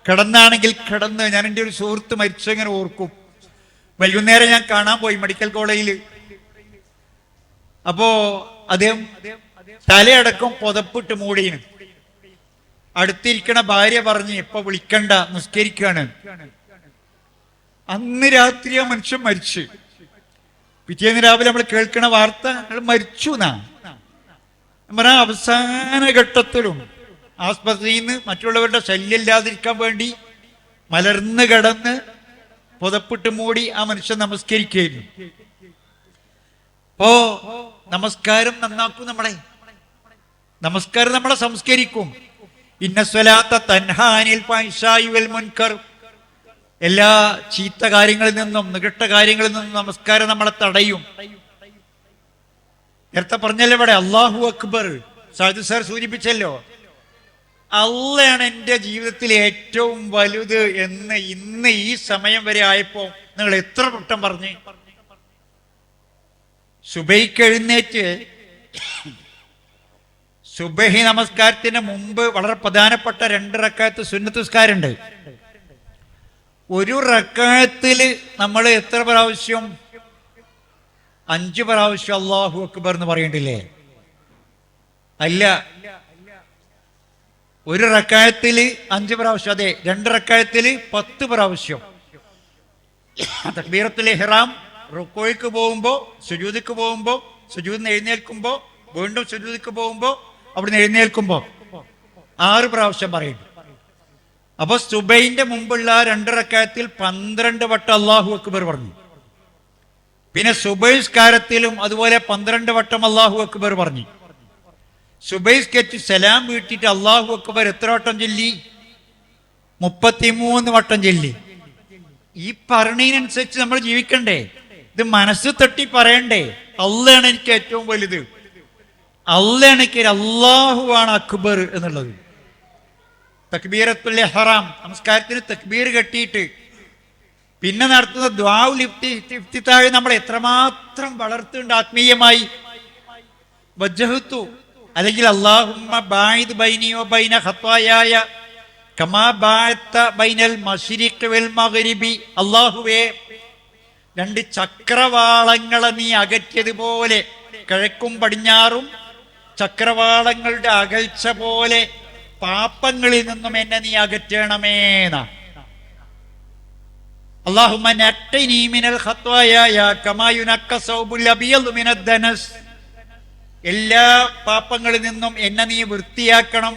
കിടന്നാണെങ്കിൽ കിടന്ന്. ഞാൻ എൻ്റെ ഒരു സുഹൃത്ത് മരിച്ചങ്ങനെ ഓർക്കും. വൈകുന്നേരം ഞാൻ കാണാൻ പോയി മെഡിക്കൽ കോളേജിൽ. അപ്പോ അദ്ദേഹം തലയടക്കം പുതപ്പിട്ട് മൂടിയാണ്. അടുത്തിരിക്കണ ഭാര്യ പറഞ്ഞ് ഇപ്പൊ വിളിക്കണ്ട, നിസ്കരിക്കാണ്. അന്ന് രാത്രി ആ മനുഷ്യൻ മരിച്ചു. പിറ്റേന്ന് രാവിലെ നമ്മൾ കേൾക്കണ വാർത്ത അയാൾ മരിച്ചു എന്നാ. അവസാന ഘട്ടത്തിലും ആസ്പത്രിയിൽ നിന്ന് മറ്റുള്ളവരുടെ ശല്യം ഇല്ലാതിരിക്കാൻ വേണ്ടി മലർന്ന് കിടന്ന് പുതപ്പിട്ട് മൂടി ആ മനുഷ്യൻ നമസ്കരിക്കുകയായിരുന്നു. അപ്പോ നമസ്കാരം നന്നാക്കും, നമസ്കാരം നമ്മളെ സംസ്കരിക്കും. ഇന്ന സ്വലാത്ത തൻഹാ അനിൽ ഫഹ്ശാഇ വൽ മുൻകർ, എല്ലാ ചീത്ത കാര്യങ്ങളിൽ നിന്നും നികട്ട കാര്യങ്ങളിൽ നിന്നും നമസ്കാരം നമ്മളെ തടയും. നേരത്തെ പറഞ്ഞല്ലോ ഇവിടെ അല്ലാഹു അക്ബർ, സാദു സാർ സൂചിപ്പിച്ചല്ലോ. അള്ളയാണ് എൻ്റെ ജീവിതത്തിൽ ഏറ്റവും വലുത് എന്ന് ഇന്ന് ഈ സമയം വരെ ആയപ്പോ നിങ്ങൾ എത്ര വട്ടം പറഞ്ഞ്? സുബൈക്ക് എഴുന്നേറ്റ് സുബഹി നമസ്കാരത്തിന് മുമ്പ് വളരെ പ്രധാനപ്പെട്ട 2 റക്അത്ത് സുന്നത്ത് നിസ്കാരമുണ്ട്. ഒരു റക്അത്തിൽ നമ്മൾ എത്ര പ്രാവശ്യം? 5 പ്രാവശ്യം അല്ലാഹു അക്ബർ എന്ന് പറയണ്ടില്ലേ? അല്ല, ഒരു റക്അത്തിൽ 5 പ്രാവശ്യം. അതെ, 2 റക്അത്തിൽ 10 പ്രാവശ്യം. തക്ബീറത്തുൽ ഇഹ്റാം, റുക്കൂയ്ക്ക് പോകുമ്പോൾ, സുജൂദിക്ക് പോകുമ്പോൾ, സുജൂദിന് എഴുന്നേൽക്കുമ്പോൾ, വീണ്ടും സുജൂദിക്ക് പോകുമ്പോൾ, അവിടുന്ന് എഴുന്നേൽക്കുമ്പോൾ 6 പ്രാവശ്യം പറയുന്നു. അപ്പൊ സുബൈന്റെ മുമ്പുള്ള 2 റക്അത്തിൽ 12 വട്ടം അല്ലാഹു അക്ബർ പറഞ്ഞു. പിന്നെ സുബൈ നിസ്കാരത്തിലും അതുപോലെ 12 വട്ടം അല്ലാഹു അക്ബർ പറഞ്ഞു. സുബൈ നിസ്കരിച്ച് സലാം വീട്ടിട്ട് അല്ലാഹു അക്ബർ എത്ര വട്ടം ചൊല്ലി? 33 വട്ടം ചൊല്ലി. ഈ പറഞ്ഞതിനനുസരിച്ച് നമ്മൾ ജീവിക്കണ്ടേ? ഇത് മനസ്സ് തട്ടി പറയണ്ടേ? അള്ളയാണ് എനിക്ക് ഏറ്റവും വലുത്, അള്ളയാണ് എനിക്ക്, അല്ലാഹുവാണ് അക്ബർ എന്നുള്ളത്. തക്ബീറത്തുൽ ഇഹ്റാം നമസ്കാരത്തിന് തക്ബീർ കെട്ടിയിട്ട് പിന്നെ നടത്തുന്ന ദുആഉൽ ഇഫ്തിതാഹ് നമ്മൾ എത്രമാത്രം വളർത്തുന്നുണ്ട് ആത്മീയമായി. വജ്ജഹ്തു, അല്ലെങ്കിൽ അല്ലാഹുമ്മ ബാഇദ് ബൈനി വ ബൈന ഖത്വായായ കമാ ബഅഅത ബൈനൽ മശ്രിഖി വൽ മഗ്രിബി. അല്ലാഹുവേ, 2 ചക്രവാളങ്ങളെ നീ അകറ്റിയതുപോലെ, കിഴക്കും പടിഞ്ഞാറും ചക്രവാളങ്ങളുടെ അകൽച്ച പോലെ പാപങ്ങളിൽ നിന്നും എന്നെ നീ അകറ്റണമേന. അല്ലാഹുമ്മ നഖ്നി മിനൽ ഖത്വായായ കമാ യുനഖ്ഖ സൗബുൽ അബിയദ് മിനദ് ദനസ്. എല്ലാ പാപങ്ങളിൽ നിന്നും എന്നെ നീ വൃത്തിയാക്കണം,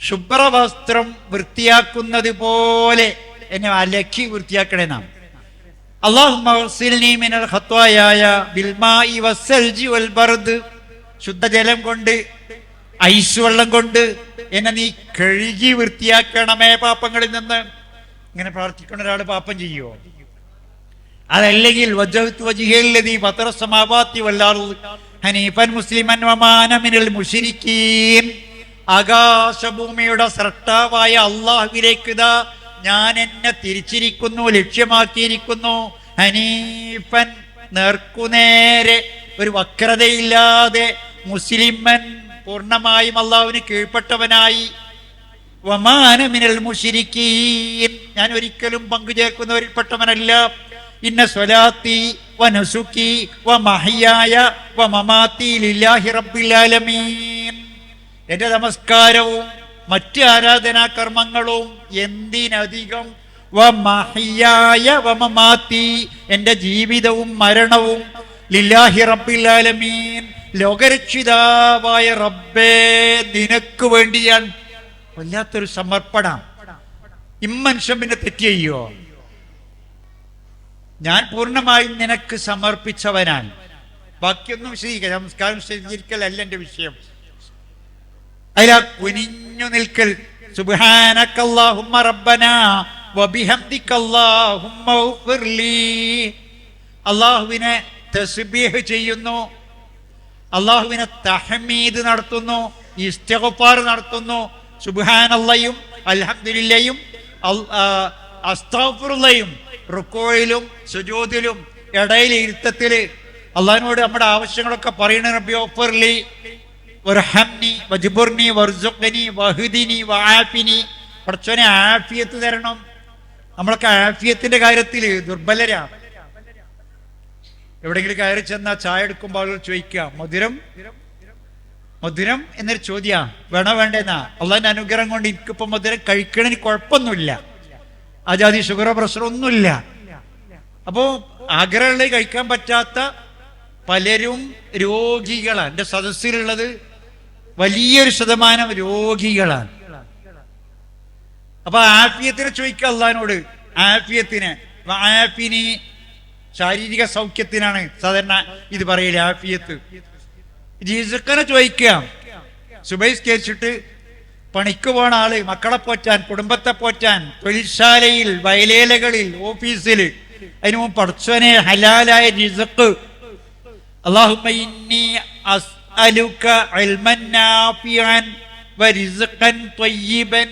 ശുഭ്രവസ്ത്രം വൃത്തിയാക്കുന്നത് പോലെ എന്നെ അലക്കി വൃത്തിയാക്കണേ നാം. അല്ലാഹുമ്മ ഗ്സിൽനി മിനൽ ഖത്വായായ ബിൽമാഇ വസ്സൽജി വൽ ബർദ്. ശുദ്ധജലം കൊണ്ട്, ഐസ് വെള്ളം കൊണ്ട് എന്നെ നീ കഴുകി വൃത്തിയാക്കണമേ പാപങ്ങളിൽ നിന്ന്. ഇങ്ങനെ പ്രാർത്ഥിക്കുന്ന ഒരാൾ പാപം ചെയ്യുമോ? അതല്ലെങ്കിൽ വജ്ജഹ്തു വജ്ഹിയല്ലദീ ഫതറ സമാവാതി വൽ അർദ് ഹനീഫൻ മുസ്ലിമൻ വമാ അന മിനൽ മുശ്രിക്കീൻ. ആകാശഭൂമിയുടെ സ്രഷ്ടാവായ അല്ലാഹുവിലേക്ക് ദാ ഞാൻ എന്നെ തിരിച്ചിരിക്കുന്നു, ലക്ഷ്യമാക്കിയിരിക്കുന്നു. ഹനീഫൻ, നേർക്കുനേരെ, ഒരു വക്രതയില്ലാതെ, മുസ്ലിമൻ, പൂർണ്ണമായും അല്ലാഹുവിന് കീഴ്പ്പെട്ടവനായി. വമാ അന മിനൽ മുശ്രിക്കീൻ, ഞാൻ ഒരിക്കലും പങ്കുചേർക്കുന്നവരിൽപ്പെട്ടവനല്ല. ഇന്ന സ്വലാത്തി വനുസുക്കി വമഹ്യായ വമമാതി ലില്ലാഹി റബ്ബിൽ ആലമീൻ. എന്റെ നമസ്കാരവും മറ്റ് ആരാധനാ കർമ്മങ്ങളും എന്തിനധികം വമഹ്യായ വമമാതി, എന്റെ ജീവിതവും മരണവും ലില്ലാഹി റബ്ബിൽ ആലമീൻ, ലോകരക്ഷിതാവായ റബ്ബേ നിനക്ക് വേണ്ടിയാണ്. വല്ലാത്തൊരു സമർപ്പണം. ഇമ്മനുഷ്യൻ പിന്നെ തെറ്റ് ചെയ്യോ? ഞാൻ പൂർണ്ണമായും നിനക്ക് സമർപ്പിച്ചവനാണ്. ബാക്കിയൊന്നും വിശദീകരിക്കാം. നമസ്കാരം വിശദീകരിക്കലല്ല എന്റെ വിഷയം. അതിലാ കുനിഞ്ഞു നിൽക്കൽ. സുബ്ഹാനക്കല്ലാഹുമ്മ റബ്ബനാ വബിഹംദിക്കല്ലാഹുമ്മ ഉഗ്ഫിർലി. അല്ലാഹുവിനെ തസ്ബീഹ് ചെയ്യുന്നു, അല്ലാഹുവിനെ തഹ്മീദ് നടത്തുന്നു, ഇസ്തിഗ്ഫാർ നടത്തുന്നു. സുബ്ഹാനല്ലാഹും അൽഹംദുലില്ലാഹും അസ്തഗ്ഫിറുല്ലാഹും റുക്കൂയിലും സുജൂദിലും ഇടയിൽ ഇരുത്തത്തില് അള്ളാഹിനോട് നമ്മുടെ ആവശ്യങ്ങളൊക്കെ പറയണ. റബ്ബി ഉഗ്ഫിർലി വർഹംനി വജ്ബുർനി വർസുഖ്നി വഹ്ദിനി വആഫിനി. പടച്ചോനെ ആഫിയത്ത് തരണം. നമ്മളൊക്കെ ആഫിയത്തിന്റെ കാര്യത്തിൽ ദുർബലരാണ്. എവിടെയെങ്കിലും കയറി ചെന്നാ ചായ എടുക്കുമ്പോൾ ആളുകൾ ചോദിക്കുക, മധുരം മധുരം എന്നൊരു ചോദ്യാ, വേണോ വേണ്ടെന്നാ. അള്ളാഹിന്റെ അനുഗ്രഹം കൊണ്ട് എനിക്കിപ്പോ മധുരം കഴിക്കണതിന് കുഴപ്പമൊന്നുമില്ല, ആജാതി ഷുഗറോ പ്രഷറോ ഒന്നുമില്ല. അപ്പോ ആഗ്രഹമുള്ളത് കഴിക്കാൻ പറ്റാത്ത പലരും രോഗികളാണ്. എൻ്റെ സദസ്സിലുള്ളത് വലിയൊരു ശതമാനം രോഗികളാണ്. അപ്പൊ ആഫിയത്തിനെ ചോദിക്കുക അള്ളാഹിനോട്. ആഫിയത്തിന്, ആഫിനി ശാരീരിക സൗഖ്യത്തിനാണ് സാധാരണ ഇത് പറയില്ല, ആഫിയത്ത്. റിസ്ഖിനെ ചോദിക്കുക. സുബൈസ്കരിച്ചിട്ട് പണിക്ക് പോണ ആള് മക്കളെ പോറ്റാൻ, കുടുംബത്തെ പോറ്റാൻ, തൊഴിൽശാലയിൽ, വയലേലകളിൽ, ഓഫീസിൽ, അതിനു മുമ്പ് പടച്ചോനെ ഹലാലായ റിസ്ഖ്. അല്ലാഹുമ്മ ഇന്നി അസ്അലുക ഇൽമൻ നാഫിഅൻ വറിസ്ഖൻ ത്വയ്യിബൻ.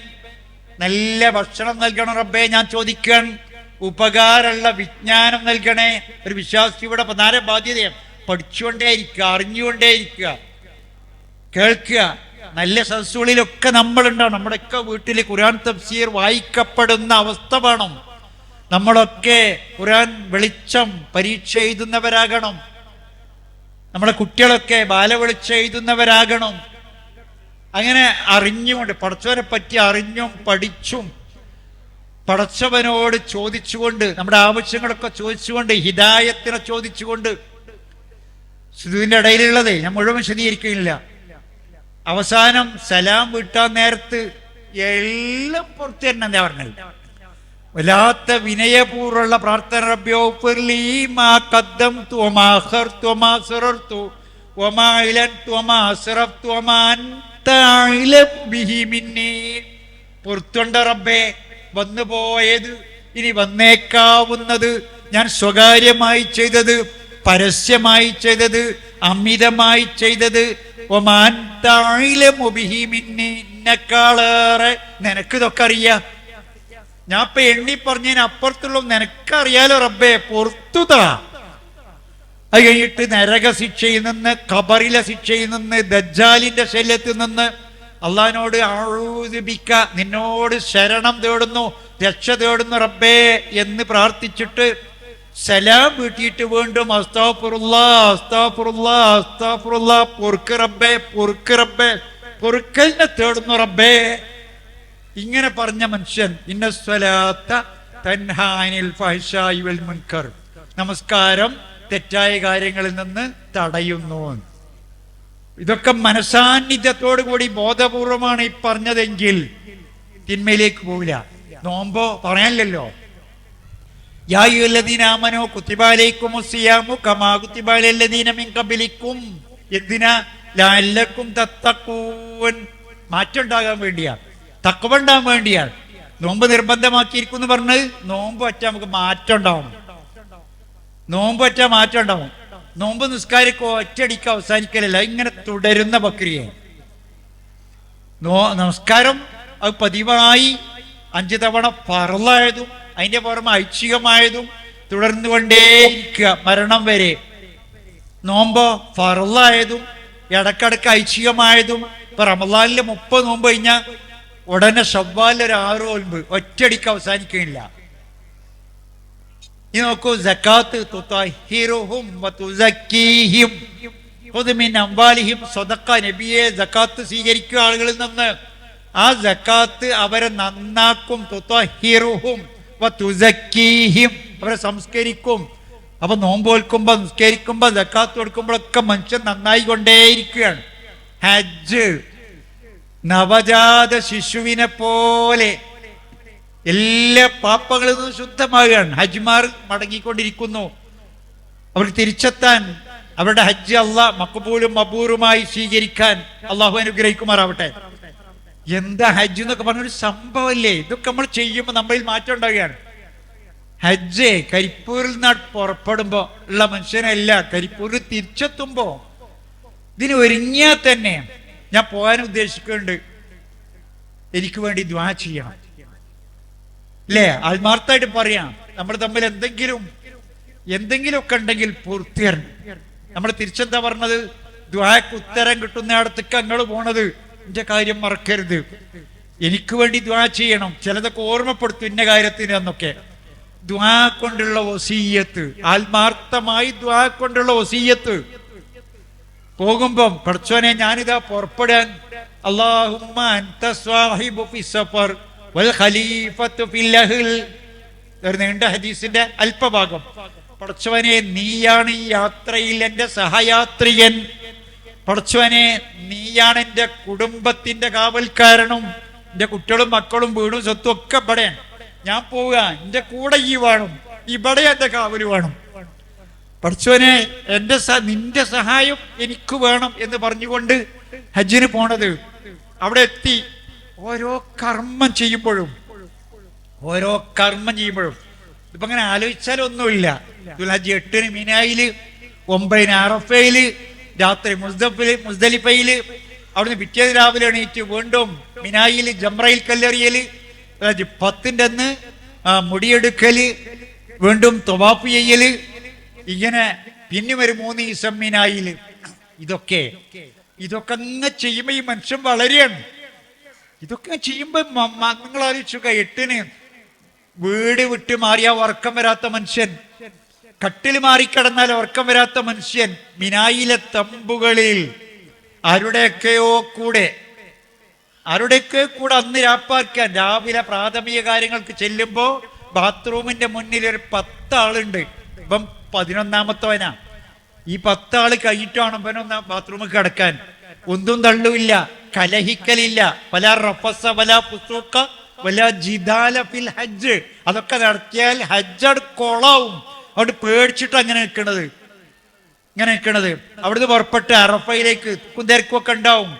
നല്ല ഭക്ഷണം നൽകണം റബ്ബേ, ഞാൻ ചോദിക്കാൻ. ഉപകാരമുള്ള വിജ്ഞാനം നൽകണേ. ഒരു വിശ്വാസിയുടെ പ്രധാന ബാധ്യതയാണ് പഠിച്ചുകൊണ്ടേയിരിക്കുക, അറിഞ്ഞുകൊണ്ടേയിരിക്കുക, കേൾക്കുക. നല്ല സദസ്സുകളിലൊക്കെ നമ്മളുണ്ടാവും. നമ്മുടെയൊക്കെ വീട്ടിൽ ഖുർആൻ തഫ്സീർ വായിക്കപ്പെടുന്ന അവസ്ഥ വേണം. നമ്മളൊക്കെ ഖുർആൻ വെളിച്ചം പരീക്ഷ എഴുതുന്നവരാകണം. നമ്മുടെ കുട്ടികളൊക്കെ ബാലവെളിച്ചം എഴുതുന്നവരാകണം. അങ്ങനെ അറിഞ്ഞുകൊണ്ട് പടച്ചവനെ പറ്റി അറിഞ്ഞും പഠിച്ചും പടച്ചവനോട് ചോദിച്ചുകൊണ്ട് നമ്മുടെ ആവശ്യങ്ങളൊക്കെ ചോദിച്ചുകൊണ്ട് ഹിദായത്തിനെ ചോദിച്ചുകൊണ്ട്. ഇതിന്റെ ഇടയിലുള്ളത് ഞാൻ മുഴുവൻ വിശദീകരിക്കുന്നില്ല. അവസാനം സലാം വീട്ടാൻ നേരത്ത് എല്ലാം പുറത്തു തന്നെ എന്താ പറഞ്ഞത്? വല്ലാത്ത വിനയപൂർവ്വമുള്ള പ്രാർത്ഥന. റബ്ബി ഗ്ഫിർലി മാ ഖദ്ദംതു വമാ അഖർതു വമാ അസ്റർതു വമാ അഅ്ലൻതു വമാ അസ്റഫ്തു വമാ അൻത അഅ്ലമു ബിഹി മിന്നി. പുറത്തുണ്ട് റബ്ബേ, വന്നുപോയത്, ഇനി വന്നേക്കാവുന്നത്, ഞാൻ സ്വകാര്യമായി ചെയ്തത്, പരസ്യമായി ചെയ്തത്, അമിതമായി ചെയ്തത്, വമാ അൻത അഅ്ലമു ബിഹി മിന്നി, എന്നെക്കാളേറെ നിനക്കിതൊക്കെ അറിയാം. ഞാൻ ഇപ്പൊ എണ്ണി പറഞ്ഞതിന് അപ്പുറത്തുള്ള നിനക്കറിയാലോ റബ്ബേ, പുറത്തുതാ. അത് കഴിഞ്ഞിട്ട് നരക ശിക്ഷയിൽ നിന്ന്, ഖബറിലെ ശിക്ഷയിൽ നിന്ന്, ദജ്ജാലിന്റെ ശല്യത്തിൽ നിന്ന് അള്ളാഹിനോട് അഊദു ബിക, നിന്നോട് ശരണം തേടുന്നു, രക്ഷ തേടുന്നു റബ്ബേ എന്ന് പ്രാർത്ഥിച്ചിട്ട് സലാം വീട്ടിയിട്ട് വീണ്ടും അസ്തഗ്ഫിറുല്ലാഹ് അസ്തഗ്ഫിറുല്ലാഹ് അസ്തഗ്ഫിറുല്ലാഹ്, പൊറുക്ക് റബ്ബേ പൊറുക്ക് റബ്ബേ, പൊറുക്കലിനെ തേടുന്നു റബ്ബേ. ഇങ്ങനെ പറഞ്ഞ മനുഷ്യൻ ഇന്ന സ്വലാത്ത തൻഹാ അനിൽ ഫഹ്ശാഇ വൽ മുൻകർ, നമസ്കാരം തെറ്റായ കാര്യങ്ങളിൽ നിന്ന് തടയുന്നു. ഇതൊക്കെ മനസാന്നിധ്യത്തോടു കൂടി ബോധപൂർവമാണ് ഈ പറഞ്ഞതെങ്കിൽ തിന്മയിലേക്ക് പോവില്ല. നോമ്പോ പറയാനില്ലല്ലോ. യാ അയ്യുഹല്ലദീന ആമനൂ കുതിബ അലൈക്കുമുസ് സിയാമു കമാ കുതിബ അലല്ലദീന മിൻ ഖബലിക്കും യദ്ദിന ലഅല്ലക്കും തത്തഖൂൻ. മാറ്റം ഉണ്ടാകാൻ വേണ്ടിയാണ്, തഖ്വ ഉണ്ടാകാൻ വേണ്ടിയാണ് നോമ്പ് നിർബന്ധമാക്കിയിരിക്കും എന്ന് പറഞ്ഞത്. നോമ്പ് വച്ചാൽ നമുക്ക് മാറ്റം ഉണ്ടാവണം. നോമ്പ് വച്ചാൽ മാറ്റം ഉണ്ടാവും. നോമ്പ് നിസ്കാരിക്കോ ഒറ്റയടിക്ക് അവസാനിക്കലല്ല, ഇങ്ങനെ തുടരുന്ന പ്രക്രിയ. നമസ്കാരം അത് പതിവായി 5 തവണ ഫർളായതും അതിന്റെ പുറമെ ഐച്ഛികമായതും തുടർന്നു കൊണ്ടേയിരിക്കുക മരണം വരെ. നോമ്പോ ഫർളായതും ഇടക്കിടക്ക് ഐച്ഛികമായതും. ഇപ്പൊ റമളാനിലെ 30 നോമ്പ് കഴിഞ്ഞാൽ ഉടനെ ശവ്വാലിൽ ഒരു 6 നോമ്പ് ഒറ്റയടിക്ക് അവസാനിക്കുകയില്ല. ഈ നോക്കൂ, സക്കാത്ത് തുതഹിറുഹും വതുസക്കീഹിം ഖുദ് മിൻ അംവാലിഹിം സദഖ. നബിയെ സക്കാത്ത് സ്വീകരിക്കുക ആളുകളിൽ നിന്ന്, ആ സക്കാത്ത് അവരെ നന്നാക്കും. തുതഹിറുഹും വതുസക്കീഹിം, അവരെ സംസ്കരിക്കും. അപ്പൊ നോമ്പ് നോൽക്കുമ്പോ നിസ്കരിക്കുമ്പോ സക്കാത്ത് കൊടുക്കുമ്പോഴൊക്കെ മനുഷ്യൻ നന്നായി കൊണ്ടേയിരിക്കുകയാണ്. ഹജ്ജ് നവജാത ശിശുവിനെ പോലെ എല്ലാ പാപങ്ങളിൽ നിന്നും ശുദ്ധമാകുകയാണ്. ഹജ്മാർ മടങ്ങിക്കൊണ്ടിരിക്കുന്നു. അവർ തിരിച്ചെത്താൻ അവരുടെ ഹജ്ജ് അള്ളാഹ് മഖബൂലും മബൂറുമായി സ്വീകരിക്കാൻ അള്ളാഹു അനുഗ്രഹിക്കുമാറാവട്ടെ. എന്താ ഹജ്ജ് എന്നൊക്കെ പറഞ്ഞൊരു സംഭവമല്ലേ? ഇതൊക്കെ നമ്മൾ ചെയ്യുമ്പോൾ നമ്മളിൽ മാറ്റം ഉണ്ടാകുകയാണ്. ഹജ്ജ് കരിപ്പൂരിൽ നിന്ന് പുറപ്പെടുമ്പോ ഉള്ള മനുഷ്യനല്ല, കരിപ്പൂരിൽ തിരിച്ചെത്തുമ്പോ ഇതിന് ഒരുങ്ങിയാൽ തന്നെ ഞാൻ പോകാൻ ഉദ്ദേശിക്കുന്നുണ്ട്, എനിക്ക് വേണ്ടി ദുആ ചെയ്യണം അല്ലേ? ആത്മാർത്ഥമായിട്ട് പറയാം. നമ്മൾ തമ്മിൽ എന്തെങ്കിലുമൊക്കെ ഉണ്ടെങ്കിൽ പൂർത്തിയാണ്. നമ്മൾ തിരിച്ചെന്താ പറഞ്ഞത്? ദുആക്ക് ഉത്തരം കിട്ടുന്നിടത്തേക്ക് നിങ്ങൾ പോണത്. എന്റെ കാര്യം മറക്കരുത്, എനിക്ക് വേണ്ടി ദുആ ചെയ്യണം. ചിലതൊക്കെ ഓർമ്മപ്പെടുത്തും ഇന്ന കാര്യത്തിന് എന്നൊക്കെ. ദുആ കൊണ്ടുള്ള വസിയ്യത്ത്, ആത്മാർത്ഥമായി ദുആ കൊണ്ടുള്ള വസിയ്യത്ത്. പോകുമ്പം പടച്ചോനെ ഞാനിതാ പുറപ്പെടാൻ, അല്ലാഹുമ്മ അൻത സ്വാഹിബു ഫിസ്സഫർ വൽ ഖലീഫത്തു ഫിൽ അഹ്ൽ. ഒരു നീണ്ട ഹദീസിന്റെ അല്പഭാഗം. പടച്ചവനെ നീയാണ് ഈ യാത്രയിൽ എന്റെ സഹയാത്രികൻ. പടച്ചവനെ നീയാണ് എന്റെ കുടുംബത്തിന്റെ കാവൽക്കാരനും. എന്റെ കുട്ടികളും മക്കളും വീടും സ്വത്തും ഒക്കെ ഇവിടെയാണ്. ഞാൻ പോവുക, എന്റെ കൂടെ ഈ വേണം, ഇവിടെ എന്റെ കാവല് വേണം. പടച്ചവനെ നിന്റെ സഹായം എനിക്ക് വേണം എന്ന് പറഞ്ഞുകൊണ്ട് ഹജ്ജിന് പോണത്. അവിടെ എത്തി ഓരോ കർമ്മം ചെയ്യുമ്പോഴും ഇപ്പൊ അങ്ങനെ ആലോചിച്ചാലൊന്നുമില്ല. ദുൽഹജ്ജ് 8 മിനായില്, 9 അറഫയില്, രാത്രി മുസ്ദലിഫയില്, അവിടുന്ന് പിറ്റേന്ന് രാവിലെ എണീറ്റ് വീണ്ടും മിനായില് ജംറയിൽ കല്ലെറിയല്, 10ന്റെ അന്ന് മുടിയെടുക്കല്, വീണ്ടും തവാഫ് ചെയ്യല്, ഇങ്ങനെ പിന്നെ ഒരു 3 ദിവസം മിനായില്. ഇതൊക്കെ അങ്ങ് ചെയ്യുമ്പോ ഈ മനുഷ്യൻ വളരെയാണ്. ഇതൊക്കെ ചെയ്യുമ്പോ നിങ്ങൾ ആലോചിച്ചുക, 8-ന് വീട് വിട്ട് മാറിയ ഉറക്കം വരാത്ത മനുഷ്യൻ, കട്ടിൽ മാറിക്കിടന്നാൽ ഉറക്കം വരാത്ത മനുഷ്യൻ, മിനായിലെ തമ്പുകളിൽ ആരുടെയൊക്കെയോ കൂടെ അന്ന് രാപ്പാർക്കാൻ രാവിലെ പ്രാഥമിക കാര്യങ്ങൾക്ക് ചെല്ലുമ്പോ ബാത്റൂമിന്റെ മുന്നിൽ ഒരു 10 ആളുണ്ട്. ഇപ്പം 11ാമത്തവനാ. ഈ 10 ആള് കഴിഞ്ഞിട്ടാണ് ഇവനൊന്ന് ബാത്റൂമിൽ കിടക്കാൻ. ഒന്നും തള്ളുമില്ല, കലഹിക്കലില്ല. വല റഫസ വല ഫുസൂഖ വല ജിദാല ഫിൽ ഹജ്ജ്. അതൊക്കെ നടത്തിയാൽ ഹജ്ജ് കൊളാവും. അവിടെ പേടിച്ചിട്ട് അങ്ങനെ നിൽക്കണത്. അവിടുന്ന് പുറപ്പെട്ട് അറഫയിലേക്ക് തിരക്കൊക്കെ ഉണ്ടാവും.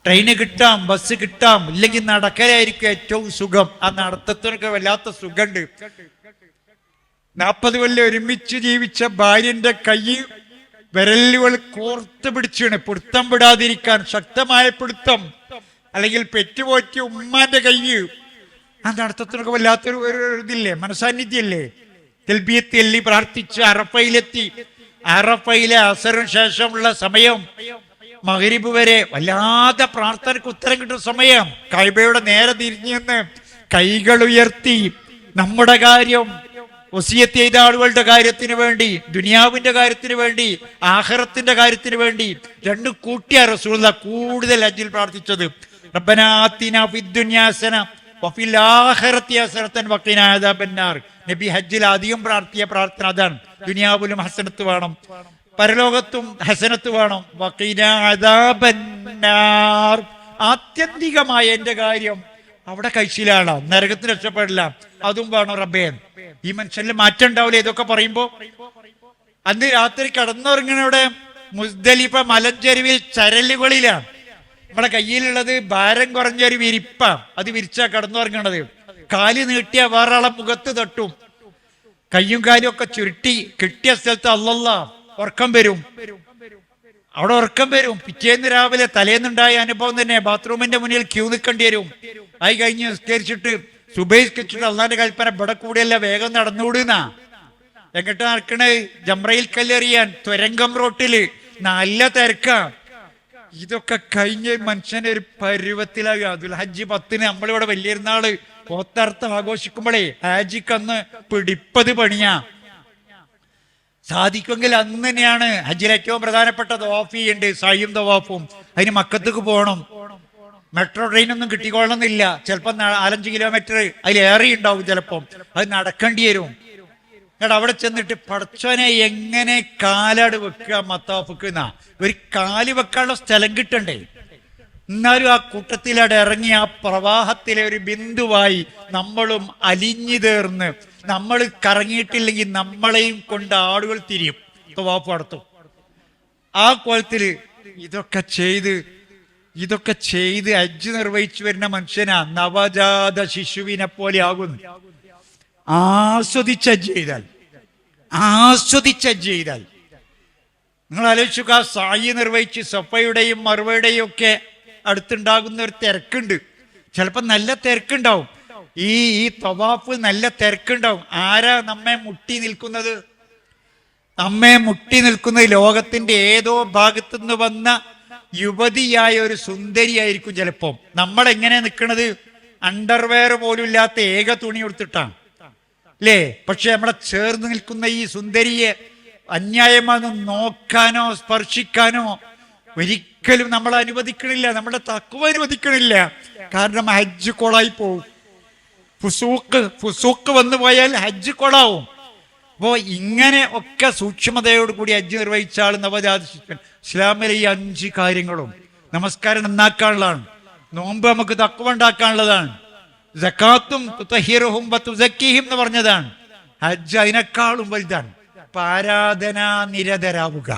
ട്രെയിന് കിട്ടാം, ബസ് കിട്ടാം, ഇല്ലെങ്കിൽ നടക്കലായിരിക്കും ഏറ്റവും സുഖം. ആ നടത്തത്തിനൊക്കെ വല്ലാത്ത സുഖമുണ്ട്. 40 കൊല്ലം ഒരുമിച്ച് ജീവിച്ച ഭാര്യന്റെ കൈ വിരലുകൾ കോർത്ത് പിടിച്ചാണ്, പിടുത്തം വിടാതിരിക്കാൻ ശക്തമായ പിടുത്തം. അല്ലെങ്കിൽ പെറ്റുപോറ്റിയ ഉമ്മാന്റെ കൈ. ആ നടത്തത്തിനൊക്കെ വല്ലാത്തൊരു ഇതില്ലേ, മനസാന്നിധ്യല്ലേ. തെൽബിയത്ത് എല്ലി പ്രാർത്ഥിച്ച് അറഫയിലെത്തി. അറഫയിലെ അസറിന് ശേഷമുള്ള സമയം മഗ്രിബ് വരെ വല്ലാതെ പ്രാർത്ഥനയ്ക്ക് ഉത്തരം കിട്ടുന്ന സമയം. കഅബയുടെ നേരെ തിരിഞ്ഞു നിന്ന് കൈകൾ ഉയർത്തി നമ്മുടെ കാര്യം, വസിയത്ത് ചെയ്ത ആളുകളുടെ കാര്യത്തിന് വേണ്ടി, ദുനിയാവിന്റെ കാര്യത്തിന് വേണ്ടി, ആഖിറത്തിന്റെ കാര്യത്തിന് വേണ്ടി രണ്ടും കൂട്ടിയ റസൂലുള്ളാഹി കൂടുതൽ ഹജ്ജിൽ പ്രാർത്ഥിച്ചത്. റബ്ബനാ ആതിനാ ഫിദ്ദുനിയാ ഹസന വഫിൽ ആഖിറതി ഹസനതൻ വഖിനാ അദാബന്നാർ. നബി ഹജ്ജിൽ അധികം പ്രാർത്ഥിയ പ്രാർത്ഥന അതാണ്. ദുനിയാവിലും ഹസനത്ത് വേണം, പരലോകത്തും ഹസനത്ത് വേണം. വഖിനാ അദാബന്നാർ. ആത്യന്തികമായ എന്റെ കാര്യം അവിടെ കഴിച്ചിലാണ്, നരകത്തിന് രക്ഷപ്പെടില്ല, അതും വേണം റബ്ബേ. ഈ മനുഷ്യനിൽ മാറ്റം ഉണ്ടാവില്ല ഇതൊക്കെ പറയുമ്പോ. അന്ന് രാത്രി കിടന്നുറങ്ങണവിടെ മുസ്ദലിഫ മലഞ്ചെരുവിൽ ചരലുകളിലാണ്. നമ്മുടെ കയ്യിലുള്ളത് ഭാരം കുറഞ്ഞൊരു വിരിപ്പ, അത് വിരിച്ചാ കിടന്നുറങ്ങണത്. കാല് നീട്ടിയ വേറെ ആളെ മുഖത്ത് തട്ടും. കയ്യും കാലും ഒക്കെ ചുരുട്ടി കിട്ടിയ സ്ഥലത്ത് അല്ലല്ലാ ഉറക്കം വരും. അവിടെ ഉറക്കം വരും. പിറ്റേന്ന് രാവിലെ തലേന്നുണ്ടായ അനുഭവം തന്നെ. ബാത്റൂമിന്റെ മുന്നിൽ ക്യൂ നിൽക്കേണ്ടി വരും. ആയി കഴിഞ്ഞ് നിസ്കരിച്ചിട്ട് സുബഹിസ്കരിച്ചിട്ട് അള്ളാന്റെ കൽപ്പന ഇവിടെ കൂടെയല്ല, വേഗം നടന്നുകൂടുന്നാ. എങ്ങോട്ട് നടക്കണേ? ജംറയിൽ കല്ലെറിയാൻ തുരങ്കം റോട്ടില് നല്ല തിരക്കാ. ഇതൊക്കെ കഴിഞ്ഞ് മനുഷ്യനെ ഒരു പരുവത്തിലാകുക. ദുൽഹജ്ജ് 10-ന് നമ്മളിവിടെ വലിയൊരുന്നാള് പോത്തർത്ത് ആഘോഷിക്കുമ്പോഴേ ഹാജിക്കന്ന് പിടിപ്പത് പണിയാ. സാധിക്കുമെങ്കിൽ അന്ന് തന്നെയാണ് ഹജ്ജിൽ ഏറ്റവും പ്രധാനപ്പെട്ട തവാഫുണ്ട്, സഅയും തവാഫും. അതിന് മക്കത്തേക്ക് പോകണം. മെട്രോ ട്രെയിനൊന്നും കിട്ടിക്കൊള്ളണമെന്നില്ല. ചിലപ്പോൾ 4-5 കിലോമീറ്റർ അതിലേറെ ഉണ്ടാവും. ചിലപ്പം അത് നടക്കേണ്ടി വരും. എന്നിട്ട് അവിടെ ചെന്നിട്ട് പടച്ചോനെ എങ്ങനെ കാലാട് വെക്കുക മത്താഫുക്ക് എന്നാ. ഒരു കാല് വെക്കാനുള്ള സ്ഥലം കിട്ടണ്ടേ? എന്നാലും ആ കൂട്ടത്തിലവിടെ ഇറങ്ങി ആ പ്രവാഹത്തിലെ ഒരു ബിന്ദുവായി നമ്മളും അലിഞ്ഞു തീർന്ന്, നമ്മൾ കറങ്ങിയിട്ടില്ലെങ്കിൽ നമ്മളെയും കൊണ്ട് ആളുകൾ തിരിയും, തവാഫ് നടത്തും. ആ കോലത്തില് ഇതൊക്കെ ചെയ്ത് ഹജ്ജ് നിർവഹിച്ചു വരുന്ന മനുഷ്യനാ നവജാത ശിശുവിനെ പോലെ ആകുന്നു. ആസ്വദിച്ച് ഹജ്ജ് ചെയ്താൽ നിങ്ങൾ ആലോചിക്കുക. സായി നിർവഹിച്ച് സഫയുടെയും മർവയുടെയും ഒക്കെ അടുത്തുണ്ടാകുന്ന ഒരു തിരക്കുണ്ട്. ചിലപ്പോൾ നല്ല തിരക്കുണ്ടാവും. ഈ തവാഫ് നല്ല തിരക്കുണ്ടാവും. ആരാ നമ്മെ മുട്ടി നിൽക്കുന്നത്? ലോകത്തിന്റെ ഏതോ ഭാഗത്തുനിന്ന് വന്ന യുവതിയായ ഒരു സുന്ദരിയായിരിക്കും. ചിലപ്പം നമ്മളെങ്ങനെ നിൽക്കുന്നത്? അണ്ടർവെയർ പോലും ഇല്ലാത്ത ഏക തുണി കൊടുത്തിട്ടാണ് അല്ലേ? പക്ഷെ നമ്മളെ ചേർന്ന് നിൽക്കുന്ന ഈ സുന്ദരിയെ അന്യായമാണെന്ന് നോക്കാനോ സ്പർശിക്കാനോ ഒരിക്കലും നമ്മൾ അനുവദിക്കണില്ല. നമ്മുടെ തഖ്വ അനുവദിക്കണില്ല. കാരണം ഹജ്ജ് കൊളായി പോവും. ഫുസൂക്ക് വന്നു പോയാൽ ഹജ്ജ് കൊളാവും. അപ്പോൾ ഇങ്ങനെ ഒക്കെ സൂക്ഷ്മതയോട് കൂടി ഹജ്ജ് നിർവഹിച്ച ആൾ നവജാത ശിശുക്കൾ. ഇസ്ലാമിലെ ഈ 5 കാര്യങ്ങളും നമസ്കാരം നന്നാക്കാനുള്ളതാണ്, നോമ്പ് നമുക്ക് തഖ്വ ഉണ്ടാക്കാനുള്ളതാണ്, സകാത്തും തുതഹിറുഹും വതുസക്കിഹിം എന്ന് പറഞ്ഞതാണ്. ഹജ്ജ് അതിനേക്കാളും വലുതാണ്. ആരാധന നിരതരാവുക.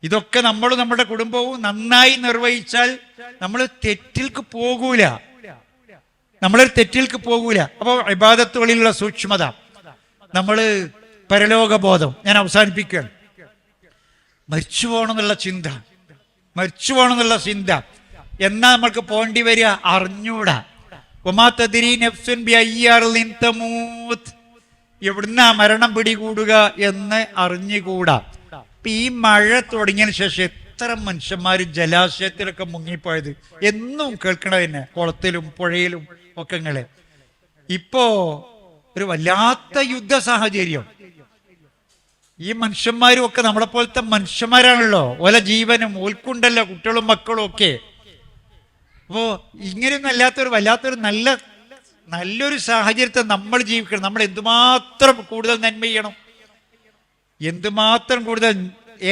ഇതൊക്കെ നമ്മൾ നമ്മുടെ കുടുംബവും നന്നായി നിർവഹിച്ചാൽ നമ്മൾ തെറ്റിൽക്ക് പോകൂല. അപ്പോൾ ഇബാദത്തുകളിലുള്ള സൂക്ഷ്മത, നമ്മൾ പരലോകബോധം. ഞാൻ അവസാനിപ്പിക്കുകയാണ്. മരിച്ചു പോകണമെന്നുള്ള ചിന്ത എന്നാ നമ്മൾക്ക് പോകേണ്ടി വരിക അറിഞ്ഞൂടാ. വമാ തദ്രി നഫ്സുൻ ബിഅയ്യി അർളിൻ തമൂത്ത്, എവിടുന്നാ മരണം പിടികൂടുക എന്ന് അറിഞ്ഞുകൂടാ. ഇപ്പൊ ഈ മഴ തുടങ്ങിയതിന് ശേഷം എത്ര മനുഷ്യന്മാര് ജലാശയത്തിലൊക്കെ മുങ്ങിപ്പോയത് എന്നും കേൾക്കണതന്നെ, കുളത്തിലും പുഴയിലും ഒക്കെ ഇങ്ങളെ. ഇപ്പോ ഒരു വല്ലാത്ത യുദ്ധ സാഹചര്യം. ഈ മനുഷ്യന്മാരും ഒക്കെ നമ്മളെ പോലത്തെ മനുഷ്യന്മാരാണല്ലോ, ഓല ജീവനും ഓൽക്കുണ്ടല്ലോ കുട്ടികളും മക്കളും ഒക്കെ. അപ്പോ ഇങ്ങനെയൊന്നും അല്ലാത്തൊരു വല്ലാത്തൊരു നല്ലൊരു സാഹചര്യത്തെ നമ്മൾ ജീവിക്കണം. നമ്മൾ എന്തുമാത്രം കൂടുതൽ നന്മ ചെയ്യണം, എന്തുമാത്രം കൂടുതൽ,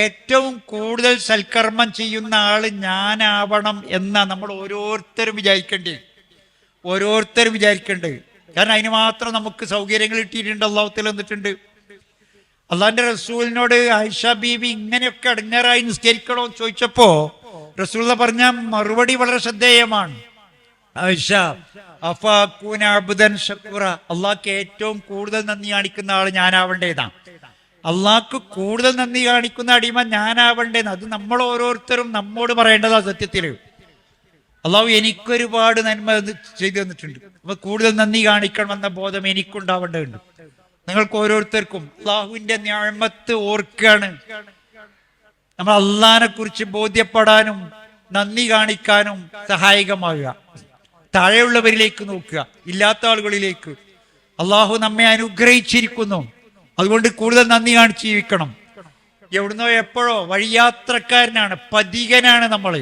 ഏറ്റവും കൂടുതൽ സൽക്കർമ്മം ചെയ്യുന്ന ആള് ഞാനാവണം എന്നാ നമ്മൾ ഓരോരുത്തരും വിചാരിക്കേണ്ടത്. കാരണം അതിന് മാത്രം നമുക്ക് സൗകര്യങ്ങൾ കിട്ടിയിട്ടുണ്ട്, അള്ളാഹുത്തല എന്നിട്ടുണ്ട്. അള്ളാഹിന്റെ റസൂലിനോട് ആയിഷ ബീബി ഇങ്ങനെയൊക്കെ അടങ്ങാറായി നിസ്കരിക്കണോ എന്ന് ചോദിച്ചപ്പോ റസൂൽ പറഞ്ഞ മറുപടി വളരെ ശ്രദ്ധേയമാണ്. ആയിഷ അഫാകൂന അബ്ദൻ ശക്കൂറ, അള്ളാഹ്ക്ക് ഏറ്റവും കൂടുതൽ നന്ദി കാണിക്കുന്ന ആള് ഞാനാവേണ്ടതാണ്. അള്ളാഹ്ക്ക് കൂടുതൽ നന്ദി കാണിക്കുന്ന അടിമ ഞാനാവേണ്ടതെന്ന് അത് നമ്മൾ ഓരോരുത്തരും നമ്മോട് പറയേണ്ടതാ. സത്യത്തില് അള്ളാഹു എനിക്കൊരുപാട് നന്മ ചെയ്തു തന്നിട്ടുണ്ട്, അപ്പൊ കൂടുതൽ നന്ദി കാണിക്കണമെന്ന ബോധം എനിക്കുണ്ടാവേണ്ടതുണ്ട്. നിങ്ങൾക്ക് ഓരോരുത്തർക്കും അള്ളാഹുവിന്റെ നിഅമത്ത് ഓർക്കാണ് നമ്മൾ അള്ളാഹിനെ കുറിച്ച് ബോധ്യപ്പെടാനും നന്ദി കാണിക്കാനും സഹായകമാകുക. താഴെയുള്ളവരിലേക്ക് നോക്കുക, ഇല്ലാത്ത ആളുകളിലേക്ക്. അള്ളാഹു നമ്മെ അനുഗ്രഹിച്ചിരിക്കുന്നു, അതുകൊണ്ട് കൂടുതൽ നന്ദി കാണിച്ച് ജീവിക്കണം. എവിടുന്നോ എപ്പോഴോ വഴിയാത്രക്കാരനാണ്, പതികനാണ് നമ്മൾ.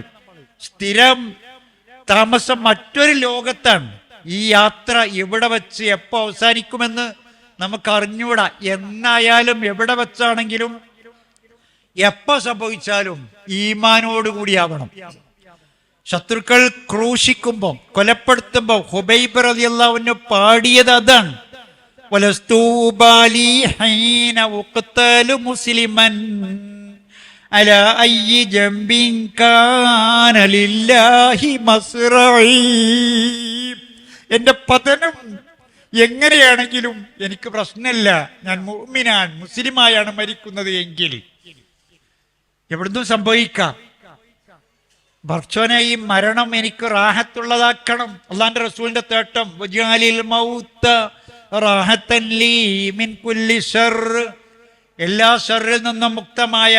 സ്ഥിരം താമസം മറ്റൊരു ലോകത്താണ്. ഈ യാത്ര എവിടെ വെച്ച് എപ്പോ അവസാനിക്കുമെന്ന് നമുക്ക് അറിഞ്ഞൂടാ. എന്നായാലും എവിടെ വെച്ചാണെങ്കിലും എപ്പോ സംഭവിച്ചാലും ഈമാനോടുകൂടിയാവണം. ശത്രുക്കൾ ക്രൂശിക്കുമ്പോ കൊലപ്പെടുത്തുമ്പോ ഹുബൈബ് റളിയല്ലാഹു അൻഹു പാടിയത് അതാണ്. വലസ്തു ബാലി ഹീന ഉഖ്തലു മുസ്ലിമൻ അലാ അയ്യി ജംബിൻ കാന ലില്ലാഹി മസ്റഈ. എന്റെ പതനം എങ്ങനെയാണെങ്കിലും എനിക്ക് പ്രശ്നമില്ല, ഞാൻ മുഅ്മിനാൻ മുസ്ലിമായാണ് മരിക്കുന്നത് എങ്കിൽ. എവിടുന്നും സംഭവിക്കാം. ഭർച്ചോനെ ഈ മരണം എനിക്ക് റാഹത്തുള്ളതാക്കണം. അള്ളാന്റെ റസൂലിന്റെ തേട്ടം വജാലിൽ മൗത റാഹത്തൻ ലീ മിൻ കുല്ലി ശർറ്, എല്ലാ ഷർറിൽ നിന്നും മുക്തമായ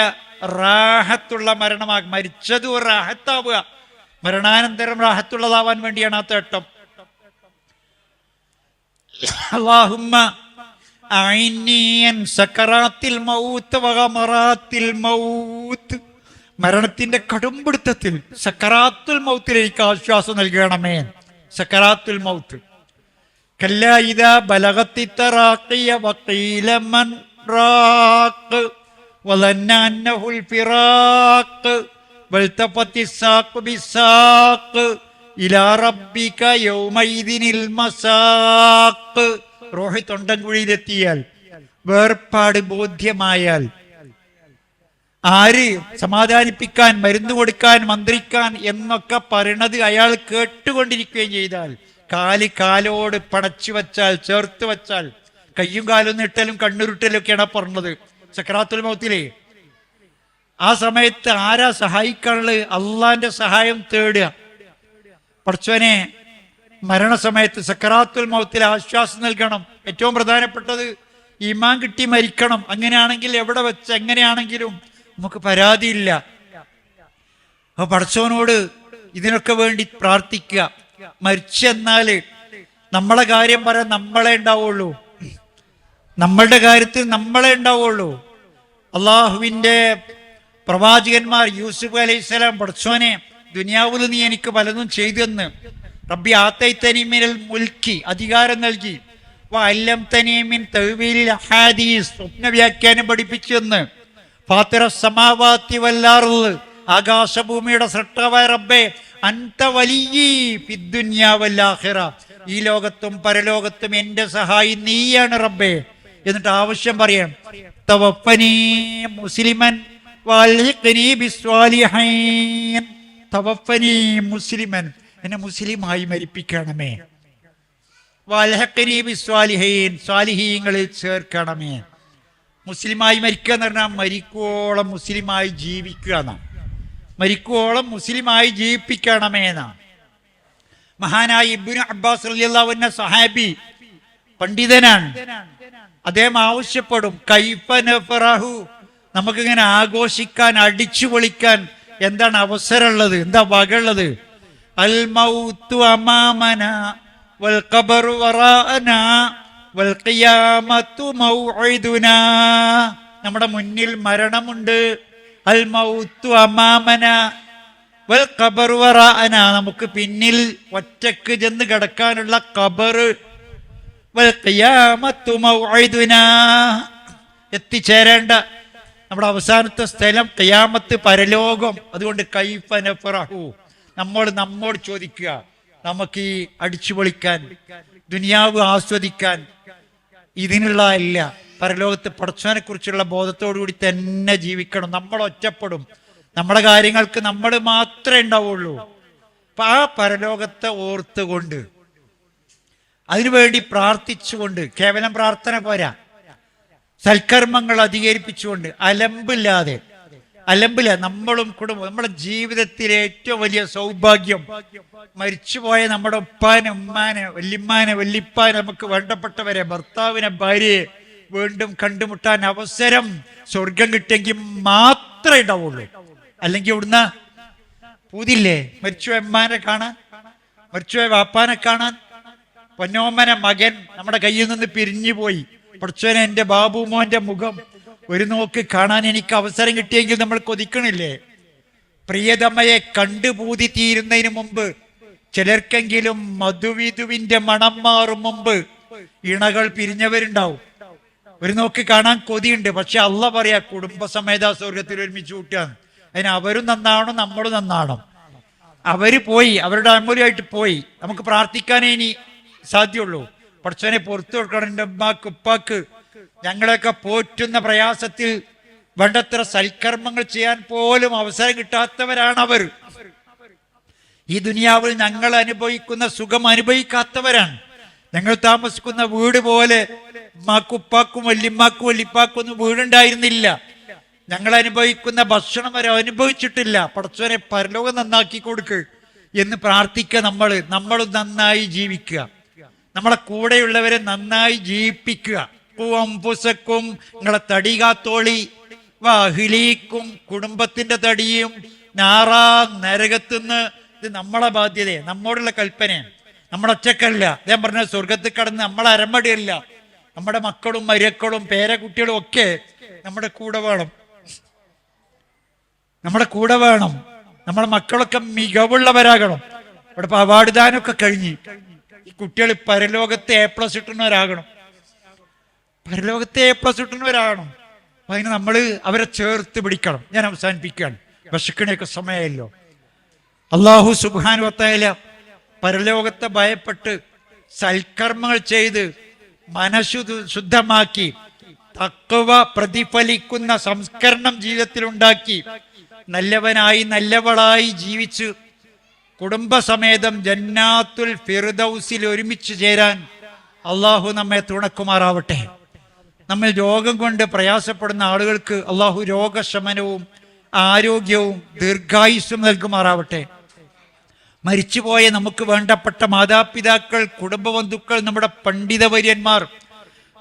റാഹത്തുള്ള മരണമാകും. മരിച്ചത് ഒരു റാഹത്താവുക, മരണാനന്തരം റാഹത്തുള്ളതാവാൻ വേണ്ടിയാണ് ആ തേട്ടം. അല്ലാഹുമ്മ അഇന്നി അൻ സകറാത്തിൽ മൗത്ത് വഗമറാത്തിൽ മൗത്ത്, മരണത്തിന്റെ കടുംപിടുത്തത്തിൽ സക്കറാത്തുൽ മൗത്തിൽ എനിക്ക് ആശ്വാസം നൽകണമേ. സക്കറാത്തുൽ മൗത്ത്. കല്ലാ ഇദാ ബലഗത്തി തറാഖിയ വഖീല മൻ റാഖ് വലന്ന അന്നഹുൽ ഫിറാഖ് വൽതഫത്തി സാഖ് ബിസാഖ് ഇലാ റബ്ബിക യൗമൈദിനിൽ മസാഖ്. റൂഹ് തൊണ്ടൻകുഴിയിലെത്തിയാൽ, വേർപാട് ബോധ്യമായാൽ, ആര് സമാധാനിപ്പിക്കാൻ, മരുന്ന് കൊടുക്കാൻ, മന്ത്രിക്കാൻ എന്നൊക്കെ പറയണത് അയാൾ കേട്ടുകൊണ്ടിരിക്കുകയും ചെയ്താൽ, കാലോട് പടച്ചു വച്ചാൽ, ചേർത്ത് വച്ചാൽ, കയ്യും കാലും നീട്ടലും കണ്ണുരുട്ടലും ഒക്കെയാണ് പറഞ്ഞത് സക്കറാത്തുൽ മൗത്തിലെ. ആ സമയത്ത് ആരാ സഹായിക്കാനുള്ളത്? അള്ളാന്റെ സഹായം തേടുക. പടച്ചോനെ മരണസമയത്ത് സക്കറാത്തുൽ മൗത്തിൽ ആശ്വാസം നൽകണം. ഏറ്റവും പ്രധാനപ്പെട്ടത് ഈമാൻ കിട്ടി മരിക്കണം. അങ്ങനെയാണെങ്കിൽ എവിടെ വെച്ച് എങ്ങനെയാണെങ്കിലും നമുക്ക് പരാതിയില്ല. അപ്പൊ പടച്ചോനോട് ഇതിനൊക്കെ വേണ്ടി പ്രാർത്ഥിക്കുക. മരിച്ചെന്നാല് നമ്മളെ കാര്യം പറയാൻ നമ്മളെ ഉണ്ടാവുള്ളൂ, നമ്മളുടെ കാര്യത്തിൽ നമ്മളെ ഉണ്ടാവുള്ളൂ. അള്ളാഹുവിന്റെ പ്രവാചകന്മാർ യൂസുഫ് അലൈഹിസ്സലാം, പടച്ചോനെ ദുനിയാവിൽ നീ എനിക്ക് പലതും ചെയ്തെന്ന്, റബ്ബി ആതൈതനി മിനൽ മുൽക്കി, അധികാരം നൽകി, വഅല്ലംതനി മിൻ തഅ്വീലിൽ അഹാദീസ്, സ്വപ്ന വ്യാഖ്യാനം പഠിപ്പിച്ചെന്ന്, ഫാത്തിറ സമാവാതി വൽ അർള്, ആകാശഭൂമിയുടെ സൃഷ്ടാവായ റബ്ബേ അൻത വലിയ്യി ഫിദ്ദുനിയ വൽ ആഖിറ, ഈ ലോകത്തും പരലോകത്തും എന്റെ സഹായി നീയാണ് റബ്ബേ. എന്നിട്ട് ആവശ്യം പറയാം, തവഫനി മുസ്ലിമൻ വൽഹിഖ്നി ബിസ്വാലിഹീൻ. തവഫനി മുസ്ലിമൻ, എന്നെ മുസ്ലിമായി മരിപ്പിക്കണമേ. വൽഹിഖ്നി ബിസ്വാലിഹീൻ, സ്വാലിഹീങ്ങളിൽ ചേർക്കണമേ. മുസ്ലിമായി മരിക്കുക എന്ന് പറഞ്ഞാൽ മരിക്കുവോളം മുസ്ലിമായി ജീവിക്കുക എന്നാണ്. മരിക്കുവോളം മുസ്ലിമായി ജീവിപ്പിക്കണമേ എന്നാണ്. മഹാനായ ഇബ്നു അബ്ബാസ് റളിയല്ലാഹു അൻഹു സഹാബി, പണ്ഡിതനാണ്. അദ്ദേഹം ആവശ്യപ്പെടും, കൈഫ നഫറഹു, നമുക്കിങ്ങനെ ആഘോഷിക്കാൻ, അടിച്ചു പൊളിക്കാൻ എന്താണ് അവസരമുള്ളത്, എന്താ വകയുള്ളത്? അൽ മൗതു അമാമന വൽ ഖബറു വറാഅന വൽ ഖിയാമത്തു മൗഇദുനാ. നമ്മുടെ മുന്നിൽ മരണമുണ്ട്. അൽ മൗതു അമാമന വൽ ഖബറു വറാഅന, നമുക്ക് പിന്നിൽ ഒറ്റക്ക് ചെന്ന് കിടക്കാനുള്ള ഖബർ. വൽ ഖിയാമത്തു മൗഇദുനാ, എത്തിച്ചേരേണ്ട നമ്മുടെ അവസാനത്തെ സ്ഥലം ഖിയാമത്ത്, പരലോകം. അതുകൊണ്ട് കൈഫ നഫറഹു, നമ്മോട് ചോദിക്കുക, നമുക്ക് ഈ അടിച്ചു പൊളിക്കാൻ, ദുനിയാവ് ആസ്വദിക്കാൻ ഇതിനുള്ള അല്ല, പരലോകത്ത് പടച്ചവനെ കുറിച്ചുള്ള ബോധത്തോടുകൂടി തന്നെ ജീവിക്കണം. നമ്മൾ ഒറ്റപ്പെടും, നമ്മുടെ കാര്യങ്ങൾക്ക് നമ്മൾ മാത്രമേ ഉണ്ടാവുള്ളൂ. അപ്പൊ ആ പരലോകത്തെ ഓർത്തുകൊണ്ട്, അതിനുവേണ്ടി പ്രാർത്ഥിച്ചുകൊണ്ട്, കേവലം പ്രാർത്ഥന പോരാ, സൽക്കർമ്മങ്ങൾ അധികരിപ്പിച്ചുകൊണ്ട്, അലമ്പില്ലാതെ നമ്മളും കുടുംബം, നമ്മുടെ ജീവിതത്തിലെ ഏറ്റവും വലിയ സൗഭാഗ്യം മരിച്ചുപോയ നമ്മുടെ ഉപ്പാനെ, ഉമ്മാനെ, വല്യമ്മാനെ, വല്യപ്പാനെ, നമുക്ക് വേണ്ടപ്പെട്ടവരെ, ഭർത്താവിനെ, ഭാര്യയെ വീണ്ടും കണ്ടുമുട്ടാൻ അവസരം സ്വർഗം കിട്ടിയെങ്കിൽ മാത്രമേ ഉണ്ടാവുള്ളൂ. അല്ലെങ്കിൽ ഇവിടുന്ന് പൂതില്ലേ മരിച്ചുപോയ ഉമ്മാനെ കാണാൻ, മരിച്ചുപോയ വാപ്പാനെ കാണാൻ? പൊന്നോമന മകൻ നമ്മുടെ കയ്യിൽ നിന്ന് പിരിഞ്ഞു പോയി, പഠിച്ചവനെ എൻ്റെ ബാബുമോന്റെ മുഖം ഒരു നോക്ക് കാണാൻ എനിക്ക് അവസരം കിട്ടിയെങ്കിൽ നമ്മൾ കൊതിക്കണില്ലേ? പ്രിയതമ്മയെ കണ്ടുപൂതി തീരുന്നതിന് മുമ്പ്, ചിലർക്കെങ്കിലും മധുവിധുവിന്റെ മണം മാറും മുമ്പ് ഇണകൾ പിരിഞ്ഞവരുണ്ടാവും. ഒരു നോക്ക് കാണാൻ കൊതിയുണ്ട്. പക്ഷെ അള്ളാഹ് പറയാ, കുടുംബസമേത സ്വർഗത്തിൽ ഒരുമിച്ച് കൂട്ടുകയാണ്. അതിന് അവരും നന്നാവണം, നമ്മളും നന്നാവണം. അവര് പോയി, അവരുടെ അമൂല്യമായിട്ട് പോയി. നമുക്ക് പ്രാർത്ഥിക്കാനേ ഇനി സാധ്യമുള്ളൂ. പഠിച്ചവനെ പുറത്തു കൊടുക്കണം. എൻ്റെ ഉമ്മാക്ക്, ഉപ്പാക്ക്, ഞങ്ങളെയൊക്കെ പോറ്റുന്ന പ്രയാസത്തിൽ വേണ്ടത്ര സൽക്കർമ്മങ്ങൾ ചെയ്യാൻ പോലും അവസരം കിട്ടാത്തവരാണ് അവർ. ഈ ദുനിയാവിൽ ഞങ്ങൾ അനുഭവിക്കുന്ന സുഖം അനുഭവിക്കാത്തവരാണ്. ഞങ്ങൾ താമസിക്കുന്ന വീട് പോലെ ഉമ്മാക്കും ഉപ്പാക്കും വല്യമ്മാക്കും വല്യപ്പാക്കും ഒന്നും വീടുണ്ടായിരുന്നില്ല. ഞങ്ങൾ അനുഭവിക്കുന്ന ഭക്ഷണം വരെ അനുഭവിച്ചിട്ടില്ല. പടച്ചവനെ പരലോകം നന്നാക്കി കൊടുക്ക് എന്ന് പ്രാർത്ഥിക്കുക. നമ്മളും നന്നായി ജീവിക്കുക, നമ്മളെ കൂടെയുള്ളവരെ നന്നായി ജീവിപ്പിക്കുക. അംഫുസക്കും, നിങ്ങളെ തടി കാത്തോളി, വാഹിലീക്കും, കുടുംബത്തിന്റെ തടിയും നാറാ നരകത്തുനിന്ന്. ഇത് നമ്മളെ ബാധ്യതയെ, നമ്മോടുള്ള കൽപ്പനയാണ്. നമ്മളൊറ്റക്കല്ല. ഞാൻ പറഞ്ഞ സ്വർഗത്തിൽ കടന്ന് നമ്മളെ അരമടിയല്ല, നമ്മുടെ മക്കളും മരുക്കളും പേരക്കുട്ടികളും ഒക്കെ നമ്മുടെ കൂടെ വേണം. നമ്മുടെ മക്കളൊക്കെ മികവുള്ളവരാകണം. ഇവിടെ ഇപ്പൊ അവാർഡ് ദാനമൊക്കെ കഴിഞ്ഞ് ഈ കുട്ടികൾ പരലോകത്തെ A+ കിട്ടുന്നവരാകണം. അതിന് നമ്മൾ അവരെ ചേർത്ത് പിടിക്കണം. ഞാൻ അവസാനിപ്പിക്കുകയാണ്, വിശക്കണയൊക്കെ സമയമല്ലോ. അല്ലാഹു സുബ്ഹാനഹു വ തആല പരലോകത്തെ ഭയപ്പെട്ട് സൽക്കർമ്മങ്ങൾ ചെയ്ത് മനസ്സു ശുദ്ധമാക്കി തഖ്വ പ്രതിഫലിക്കുന്ന സംസ്കരണം ജീവിതത്തിലുണ്ടാക്കി നല്ലവനായി നല്ലവളായി ജീവിച്ച് കുടുംബസമേതം ജന്നാത്തുൽ ഫിർദൗസിൽ ഒരുമിച്ച് ചേരാൻ അള്ളാഹു നമ്മെ തുണക്കുമാറാവട്ടെ. നമ്മൾ രോഗം കൊണ്ട് പ്രയാസപ്പെടുന്ന ആളുകൾക്ക് അള്ളാഹു രോഗശമനവും ആരോഗ്യവും ദീർഘായുസ്സും നൽകുമാറാവട്ടെ. മരിച്ചുപോയ നമുക്ക് വേണ്ടപ്പെട്ട മാതാപിതാക്കൾ, കുടുംബബന്ധുക്കൾ, നമ്മുടെ പണ്ഡിതവര്യന്മാർ,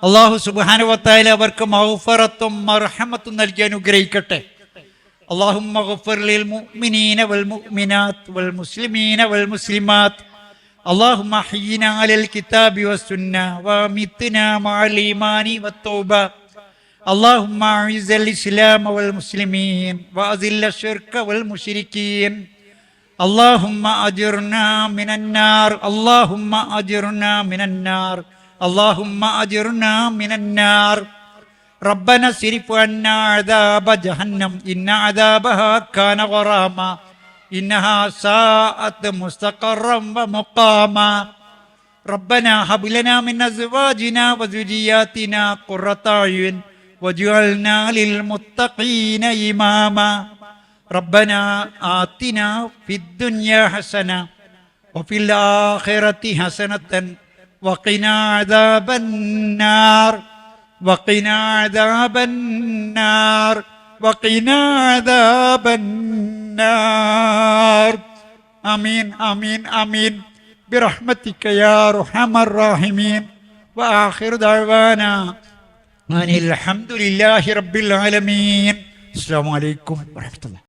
അള്ളാഹു സുബ്ഹാനഹു വ തആല അവർക്ക് മഗ്ഫിറത്തും മർഹമത്തും നൽകി അനുഗ്രഹിക്കട്ടെ. اللهم اغفر للمؤمنين والمؤمنات والمسلمين والمسلمات اللهم احينا على الكتاب والسنة وامتنا مع الإيمان والتوبة اللهم اعز الإسلام والمسلمين وأذل الشرك والمشركين اللهم أجرنا من النار اللهم أجرنا من النار اللهم أجرنا من النار ربنا اصرف عنا عذاب جهنم إن عذابها كان غراما إنها ساءت مستقرا ومقاما ربنا هب لنا من أزواجنا وذرياتنا قرة أعين واجعلنا للمتقين إماما ربنا آتنا في الدنيا حسنة وفي الآخرة حسنة وقنا عذاب النار وقنا عذاب النار وقنا عذاب النار آمين آمين آمين برحمتك يا أرحم الراحمين وآخر دعوانا أن الحمد لله رب العالمين. السلام عليكم ورحمة الله.